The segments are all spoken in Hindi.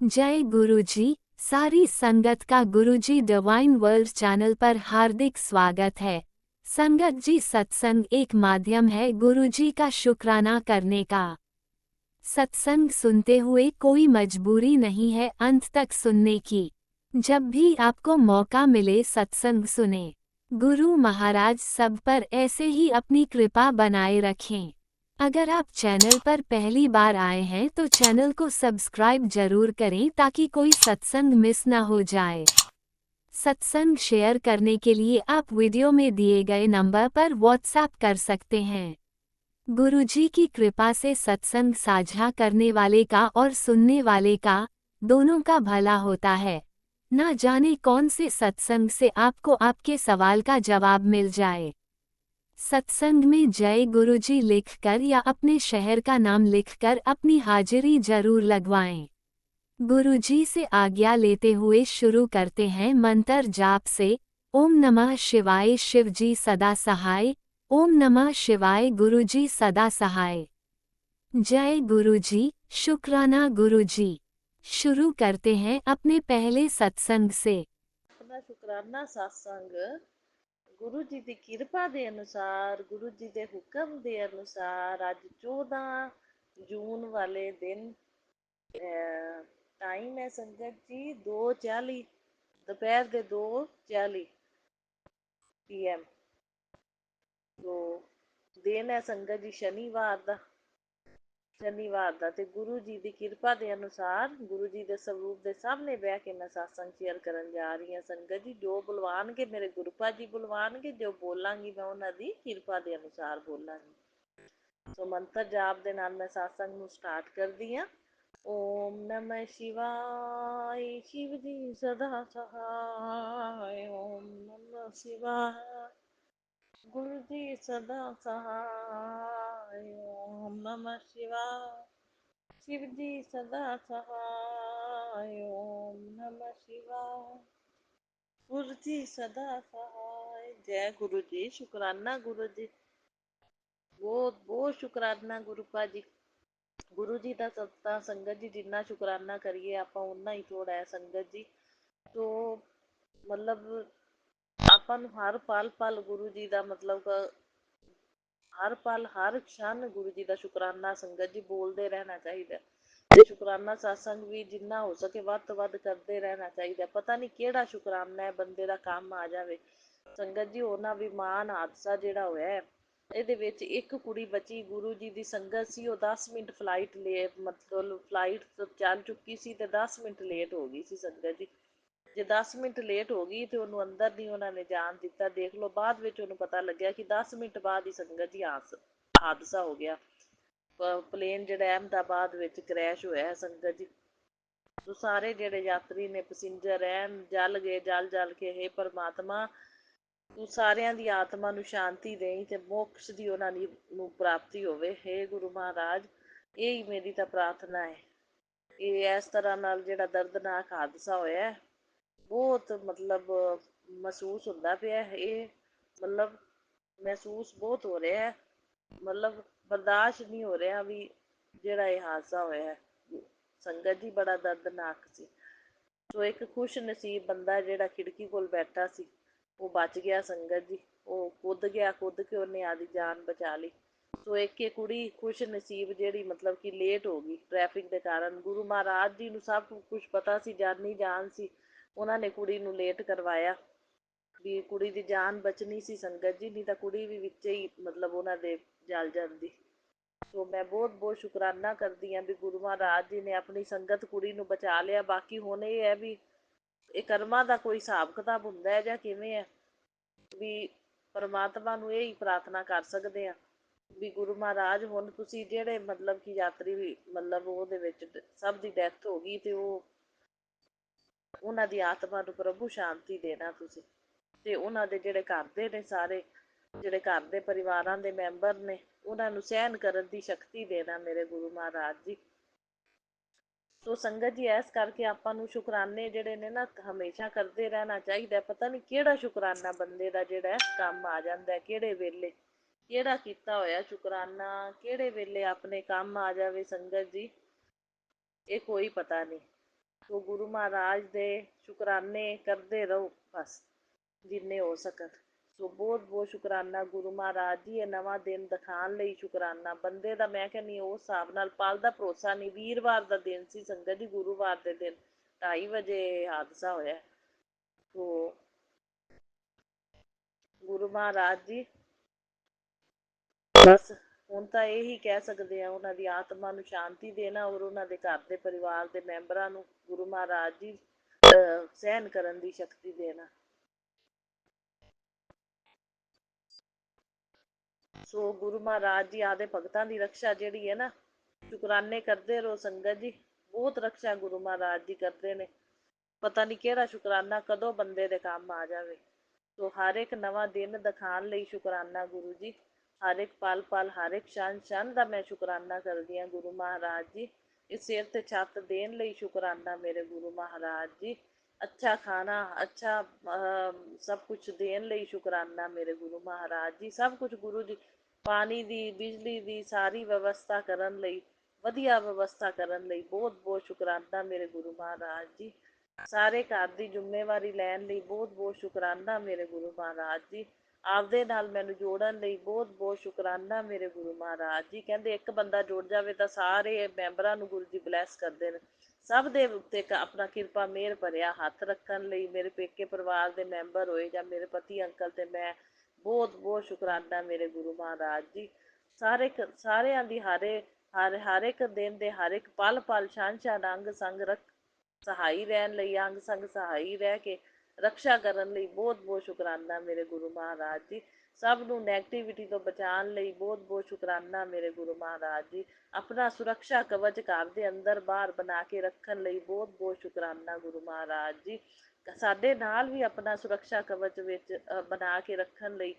जय गुरुजी। सारी संगत का गुरुजी डिवाइन वर्ल्ड चैनल पर हार्दिक स्वागत है। संगत जी, सत्संग एक माध्यम है गुरुजी का शुक्राना करने का। सत्संग सुनते हुए कोई मजबूरी नहीं है अंत तक सुनने की। जब भी आपको मौका मिले सत्संग सुने। गुरु महाराज सब पर ऐसे ही अपनी कृपा बनाए रखें। अगर आप चैनल पर पहली बार आए हैं तो चैनल को सब्सक्राइब जरूर करें ताकि कोई सत्संग मिस ना हो जाए। सत्संग शेयर करने के लिए आप वीडियो में दिए गए नंबर पर व्हाट्सएप कर सकते हैं। गुरुजी की कृपा से सत्संग साझा करने वाले का और सुनने वाले का दोनों का भला होता है। ना जाने कौन से सत्संग से आपको आपके सवाल का जवाब मिल जाए। सत्संग में जय गुरुजी लिखकर या अपने शहर का नाम लिखकर अपनी हाजिरी जरूर लगवाएं। गुरुजी से आज्ञा लेते हुए शुरू करते हैं मंत्र जाप से। ओम नमः शिवाय शिवजी सदा सहाय। ओम नमः शिवाय गुरुजी सदा सहाय। जय गुरुजी, शुक्राना गुरुजी। शुरू करते हैं अपने पहले सत्संग से। अपना शुकराना सत्संग गुरु जी की किरपा के अनुसार, गुरु जी के हुक्म के अनुसार अज 14 जून वाले दिन टाइम है संगत जी 2:40 दोपहर के 2:40 PM। तो दिन है संगत जी शनिवार का ते गुरु जी की किरपा के अनुसार गुरु जी के स्वरूप के सामने बह के मैं सत्संग शेयर करन जा रही हूँ। संगत जी जो बुलवानगे मेरे गुरुपा जी बुलवानगे, जो बोलांगी मैं उन्होंने किरपा के अनुसार बोलांगी। सो मंत्र जाप के नाल मैं सत्संग नूं स्टार्ट करदी हाँ। ओम नमः शिवाय शिव जी सदा सहाय। ओम नमः शिवाय गुरु जी सदा सहाय। ओम नमः शिवाय शिव जी सदा सहाय। ओम नमः शिवाय गुरु जी सदा सहाय। जय गुरु जी, शुकराना गुरु जी, बहुत बहुत शुकराना गुरुपा जी। गुरु जी का सत्ता संगत जी जिन्ना शुकराना करिए आप उन्ना ही थोड़ा है संगत जी। तो मतलब ਆਪਾਂ ਨੂੰ हर पल पल गुरु जी का मतलब हर पल हर क्षण गुरु जी का शुकराना संगत जी बोलते रहना चाहिए। ते शुकराना सत्संग भी जिन्ना हो सके ਵੱਧ ਤੋਂ ਵੱਧ करते रहना चाहिए। पता नहीं ਕਿਹੜਾ शुकराना है बंदे का काम आ जाए। संगत जी ਉਹਨਾਂ विमान हादसा ਜਿਹੜਾ ਹੋਇਆ ਹੈ ਇਹਦੇ ਵਿੱਚ ਇੱਕ ਕੁੜੀ ਬਚੀ। ਗੁਰੂ ਜੀ ਦੀ ਸੰਗਤ ਸੀ, ਉਹ 10 ਮਿੰਟ ਫਲਾਈਟ ਲੇਟ ਮਤਲਬ ਫਲਾਈਟ ਚੱਲ ਚੁੱਕੀ ਸੀ ਤੇ 10 ਮਿੰਟ ਲੇਟ ਹੋ ਗਈ ਸੀ ਸੰਗਤ ਜੀ। ਜੇ 10 ਮਿੰਟ ਲੇਟ ਹੋ ਗਈ ਤੇ ਉਹਨੂੰ ਅੰਦਰ ਨਹੀਂ ਉਹਨਾਂ ਨੇ ਜਾਣ ਦਿੱਤਾ। ਦੇਖ ਲਓ ਬਾਅਦ ਵਿੱਚ ਉਹਨੂੰ ਪਤਾ ਲੱਗਿਆ ਕਿ 10 ਮਿੰਟ ਬਾਅਦ ਹੀ ਸੰਗਤ ਜੀ ਹਾਦਸਾ ਹੋ ਗਿਆ। ਪਲੇਨ ਜਿਹੜਾ ਅਹਿਮਦਾਬਾਦ ਵਿੱਚ ਕ੍ਰੈਸ਼ ਹੋਇਆ ਹੈ ਸੰਗਤ ਜੀ। ਸੋ ਸਾਰੇ ਜਿਹੜੇ ਯਾਤਰੀ ਨੇ ਪੈਸੇਂਜਰ ਰਹਿਣ ਜਲ ਗਏ, ਜਲ ਜਲ ਕੇ ਹੇ ਪਰਮਾਤਮਾ ਤੂੰ ਸਾਰਿਆਂ ਦੀ ਆਤਮਾ ਨੂੰ ਸ਼ਾਂਤੀ ਦੇਈ ਤੇ ਮੋਕਸ਼ ਦੀ ਉਹਨਾਂ ਨੂੰ ਪ੍ਰਾਪਤੀ ਹੋਵੇ। ਹੇ ਗੁਰੂ ਮਹਾਰਾਜ, ਇਹ ਹੀ ਮੇਰੀ ਤਾਂ ਪ੍ਰਾਰਥਨਾ ਹੈ। ਇਹ ਇਸ ਤਰ੍ਹਾਂ ਨਾਲ ਜਿਹੜਾ ਦਰਦਨਾਕ ਹਾਦਸਾ ਹੋਇਆ ਬਹੁਤ ਮਤਲਬ ਮਹਿਸੂਸ ਹੁੰਦਾ ਪਿਆ ਇਹ, ਮਤਲਬ ਮਹਿਸੂਸ ਬਹੁਤ ਹੋ ਰਿਹਾ ਹੈ। ਮਤਲਬ ਬਰਦਾਸ਼ਤ ਨਹੀਂ ਹੋ ਰਿਹਾ ਵੀ ਜਿਹੜਾ ਇਹ ਹਾਦਸਾ ਹੋਇਆ ਸੰਗਤ ਜੀ ਬੜਾ ਦਰਦਨਾਕ ਸੀ। ਸੋ ਇੱਕ ਖੁਸ਼ ਨਸੀਬ ਬੰਦਾ ਜਿਹੜਾ ਖਿੜਕੀ ਕੋਲ ਬੈਠਾ ਸੀ ਉਹ ਬਚ ਗਿਆ ਸੰਗਤ ਜੀ। ਉਹ ਕੁੱਦ ਗਿਆ, ਕੁੱਦ ਕੇ ਉਹਨੇ ਆਦੀ ਜਾਨ ਬਚਾ ਲਈ। ਸੋ ਇੱਕ ਇਹ ਕੁੜੀ ਖੁਸ਼ ਨਸੀਬ ਜਿਹੜੀ ਮਤਲਬ ਕਿ ਲੇਟ ਹੋ ਗਈ ਟ੍ਰੈਫਿਕ ਦੇ ਕਾਰਨ। ਗੁਰੂ ਮਹਾਰਾਜ ਜੀ ਨੂੰ ਸਭ ਕੁਛ ਪਤਾ ਸੀ, ਜਾਨੀ ਜਾਨ ਸੀ, ਉਹਨਾਂ ਨੇ ਕੁੜੀ ਨੂੰ ਲੇਟ ਕਰਵਾਇਆ ਵੀ ਕੁੜੀ ਦੀ ਜਾਨ ਬਚਣੀ ਸੀ ਸੰਗਤ ਜੀ, ਨਹੀਂ ਤਾਂ ਕੁੜੀ ਵੀ ਵਿੱਚ ਹੀ ਮਤਲਬ ਉਹਨਾਂ ਦੇ ਜਲ ਜਾਂਦੀ। ਸੋ ਮੈਂ ਬਹੁਤ ਬਹੁਤ ਸ਼ੁਕਰਾਨਾ ਕਰਦੀ ਹਾਂ ਵੀ ਗੁਰੂ ਮਹਾਰਾਜ ਜੀ ਨੇ ਆਪਣੀ ਸੰਗਤ ਕੁੜੀ ਨੂੰ ਬਚਾ ਲਿਆ। ਬਾਕੀ ਹੁਣ ਇਹ ਹੈ ਵੀ ਇਹ ਕਰਮਾਂ ਦਾ ਕੋਈ ਹਿਸਾਬ ਕਿਤਾਬ ਹੁੰਦਾ ਹੈ ਜਾਂ ਕਿਵੇਂ ਹੈ ਵੀ ਪਰਮਾਤਮਾ ਨੂੰ ਇਹ ਹੀ ਪ੍ਰਾਰਥਨਾ ਕਰ ਸਕਦੇ ਹਾਂ ਵੀ ਗੁਰੂ ਮਹਾਰਾਜ ਹੁਣ ਤੁਸੀਂ ਜਿਹੜੇ ਮਤਲਬ ਕਿ ਯਾਤਰੀ ਵੀ ਮਤਲਬ ਉਹਦੇ ਵਿੱਚ ਸਭ ਦੀ ਡੈਥ ਹੋ ਗਈ ਤੇ ਉਹ ਉਹਨਾਂ ਦੀ ਆਤਮਾ ਨੂੰ ਪ੍ਰਭੂ ਸ਼ਾਂਤੀ ਦੇਣਾ ਤੁਸੀਂ। ਤੇ ਉਹਨਾਂ ਦੇ ਜਿਹੜੇ ਘਰ ਦੇ ਨੇ ਸਾਰੇ ਜਿਹੜੇ ਘਰ ਦੇ ਪਰਿਵਾਰਾਂ ਦੇ ਮੈਂਬਰ ਨੇ ਉਹਨਾਂ ਨੂੰ ਸਹਿਣ ਕਰਨ ਦੀ ਸ਼ਕਤੀ ਦੇਣਾ ਮੇਰੇ ਗੁਰੂ ਮਹਾਰਾਜ ਜੀ। ਸੋ ਸੰਗਤ ਜੀ ਇਸ ਕਰਕੇ ਆਪਾਂ ਨੂੰ ਸ਼ੁਕਰਾਨੇ ਜਿਹੜੇ ਨੇ ਨਾ ਹਮੇਸ਼ਾ ਕਰਦੇ ਰਹਿਣਾ ਚਾਹੀਦਾ। ਪਤਾ ਨਹੀਂ ਕਿਹੜਾ ਸ਼ੁਕਰਾਨਾ ਬੰਦੇ ਦਾ ਜਿਹੜਾ ਕੰਮ ਆ ਜਾਂਦਾ, ਕਿਹੜੇ ਵੇਲੇ ਕਿਹੜਾ ਕੀਤਾ ਹੋਇਆ ਸ਼ੁਕਰਾਨਾ ਕਿਹੜੇ ਵੇਲੇ ਆਪਣੇ ਕੰਮ ਆ ਜਾਵੇ ਸੰਗਤ ਜੀ, ਇਹ ਕੋਈ ਪਤਾ ਨਹੀਂ। ਸੋ ਗੁਰੂ ਮਹਾਰਾਜ ਦੇ ਸ਼ੁਕਰਾਨੇ ਕਰਦੇ ਰਹੋ ਬਸ ਜਿੰਨੇ ਹੋ ਸਕਣ। ਸੋ ਬਹੁਤ ਬਹੁਤ ਸ਼ੁਕਰਾਨਾ ਗੁਰੂ ਮਹਾਰਾਜ ਜੀ, ਇਹ ਨਵਾਂ ਦਿਨ ਦਿਖਾਉਣ ਲਈ ਸ਼ੁਕਰਾਨਾ। ਬੰਦੇ ਦਾ ਮੈਂ ਕਹਿੰਦੀ ਉਸ ਹਿਸਾਬ ਨਾਲ ਪਲ ਦਾ ਭਰੋਸਾ ਨਹੀਂ। ਵੀਰਵਾਰ ਦਾ ਦਿਨ ਸੀ ਸੰਗਤ ਜੀ, ਗੁਰੂਵਾਰ ਦੇ ਦਿਨ 2:30 ਵਜੇ ਹਾਦਸਾ ਹੋਇਆ। ਸੋ ਗੁਰੂ ਮਹਾਰਾਜ ਜੀ ਬਸ ਹੁਣ ਤਾਂ ਇਹੀ ਕਹਿ ਸਕਦੇ ਆ, ਉਹਨਾਂ ਦੀ ਆਤਮਾ ਨੂੰ ਸ਼ਾਂਤੀ ਦੇਣਾ ਔਰ ਉਹਨਾਂ ਦੇ ਘਰ ਦੇ ਪਰਿਵਾਰ ਦੇ ਮੈਂਬਰਾਂ ਨੂੰ ਗੁਰੂ ਮਹਾਰਾਜ ਜੀ ਸਹਿਣ ਕਰਨ ਦੀ ਸ਼ਕਤੀ ਦੇਣਾ। ਸੋ ਗੁਰੂ ਮਹਾਰਾਜ ਜੀ ਆਦੇ ਭਗਤਾਂ ਦੀ ਰਕਸ਼ਾ ਜਿਹੜੀ ਹੈ ਨਾ, ਸ਼ੁਕਰਾਨੇ ਕਰਦੇ ਰਹੋ ਸੰਗਤ ਜੀ। ਬਹੁਤ ਰਕਸ਼ਾ ਗੁਰੂ ਮਹਾਰਾਜ ਜੀ ਕਰਦੇ ਨੇ। ਪਤਾ ਨਹੀਂ ਕਿਹੜਾ ਸ਼ੁਕਰਾਨਾ ਕਦੋਂ ਬੰਦੇ ਦੇ ਕੰਮ ਆ ਜਾਵੇ। ਸੋ ਹਰ ਇੱਕ ਨਵਾਂ ਦਿਨ ਦਿਖਾਉਣ ਲਈ ਸ਼ੁਕਰਾਨਾ ਗੁਰੂ ਜੀ। ਹਰ ਇੱਕ ਪਲ ਪਲ, ਹਰ ਇੱਕ ਛਣ ਛਣ ਦਾ ਮੈਂ ਸ਼ੁਕਰਾਨਾ ਕਰਦੀ ਹਾਂ ਗੁਰੂ ਮਹਾਰਾਜ ਜੀ। ਇਸ ਸਿਰ ਤੇ ਛੱਤ ਦੇਣ ਲਈ ਸ਼ੁਕਰਾਨਾ ਮੇਰੇ ਗੁਰੂ ਮਹਾਰਾਜ ਜੀ। ਅੱਛਾ ਖਾਣਾ, ਅੱਛਾ ਸਭ ਕੁਛ ਦੇਣ ਲਈ ਸ਼ੁਕਰਾਨਾ ਮੇਰੇ ਗੁਰੂ ਮਹਾਰਾਜ ਜੀ। ਸਭ ਕੁਛ ਗੁਰੂ ਜੀ, ਪਾਣੀ ਦੀ, ਬਿਜਲੀ ਦੀ ਸਾਰੀ ਵਿਵਸਥਾ ਕਰਨ ਲਈ, ਵਧੀਆ ਵਿਵਸਥਾ ਕਰਨ ਲਈ ਬਹੁਤ ਬਹੁਤ ਸ਼ੁਕਰਾਨਾ ਮੇਰੇ ਗੁਰੂ ਮਹਾਰਾਜ ਜੀ। ਸਾਰੇ ਘਰ ਦੀ ਜ਼ਿੰਮੇਵਾਰੀ ਲੈਣ ਲਈ ਬਹੁਤ ਬਹੁਤ ਸ਼ੁਕਰਾਨਾ ਮੇਰੇ ਗੁਰੂ ਮਹਾਰਾਜ ਜੀ। ਆਪਦੇ ਨਾਲ ਮੈਨੂੰ ਜੋੜਨ ਲਈ ਬਹੁਤ ਬਹੁਤ ਸ਼ੁਕਰਾਨਾ ਮੇਰੇ ਗੁਰੂ ਮਹਾਰਾਜ ਜੀ। ਕਹਿੰਦੇ ਇੱਕ ਬੰਦਾ ਜੁੜ ਜਾਵੇ ਤਾਂ ਸਾਰੇ ਮੈਂਬਰਾਂ ਨੂੰ ਗੁਰੂ ਜੀ ਬਲੈਸ ਕਰਦੇ ਨੇ। ਸਭ ਦੇ ਉੱਤੇ ਆਪਣਾ ਕਿਰਪਾ ਮਿਹਰ ਭਰਿਆ ਹੱਥ ਰੱਖਣ ਲਈ ਮੇਰੇ ਪੇਕੇ ਪਰਿਵਾਰ ਦੇ ਮੈਂਬਰ ਹੋਏ ਜਾਂ ਮੇਰੇ ਪਤੀ ਅੰਕਲ ਤੇ ਮੈਂ ਬਹੁਤ ਬਹੁਤ ਸ਼ੁਕਰਾਨਾ ਮੇਰੇ ਗੁਰੂ ਮਹਾਰਾਜ ਜੀ। ਸਾਰਿਆਂ ਦੀ ਹਰ ਇੱਕ ਦਿਨ ਦੇ ਹਰ ਇੱਕ ਪਲ ਪਲ ਛਣ ਛਣ ਅੰਗ ਸੰਗ ਸਹਾਈ ਰਹਿਣ ਲਈ, ਅੰਗ ਸੰਗ ਸਹਾਈ ਰਹਿ ਕੇ ਰਕਸ਼ਾ ਕਰਨ ਲਈ ਬਹੁਤ ਬਹੁਤ ਸ਼ੁਕਰਾਨਾ ਮੇਰੇ ਗੁਰੂ ਮਹਾਰਾਜ ਜੀ। ਸਭ ਨੂੰ ਨੈਗੇਟਿਵਿਟੀ ਤੋਂ ਬਚਾਉਣ ਲਈ ਬਹੁਤ ਬਹੁਤ ਸ਼ੁਕਰਾਨਾ ਮੇਰੇ ਗੁਰੂ ਮਹਾਰਾਜ ਜੀ। ਆਪਣਾ ਸੁਰੱਖਿਆ ਕਵਚ ਘਰ ਦੇ ਅੰਦਰ ਬਾਹਰ ਬਣਾ ਕੇ ਰੱਖਣ ਲਈ ਬਹੁਤ ਬਹੁਤ ਸ਼ੁਕਰਾਨਾ ਗੁਰੂ ਮਹਾਰਾਜ ਜੀ। ਸਾਡੇ ਨਾਲ ਵੀ ਆਪਣਾ ਸੁਰੱਖਿਆ ਕਵਚ ਵਿੱਚ ਬਣਾ ਕੇ ਰੱਖਣ ਲਈ,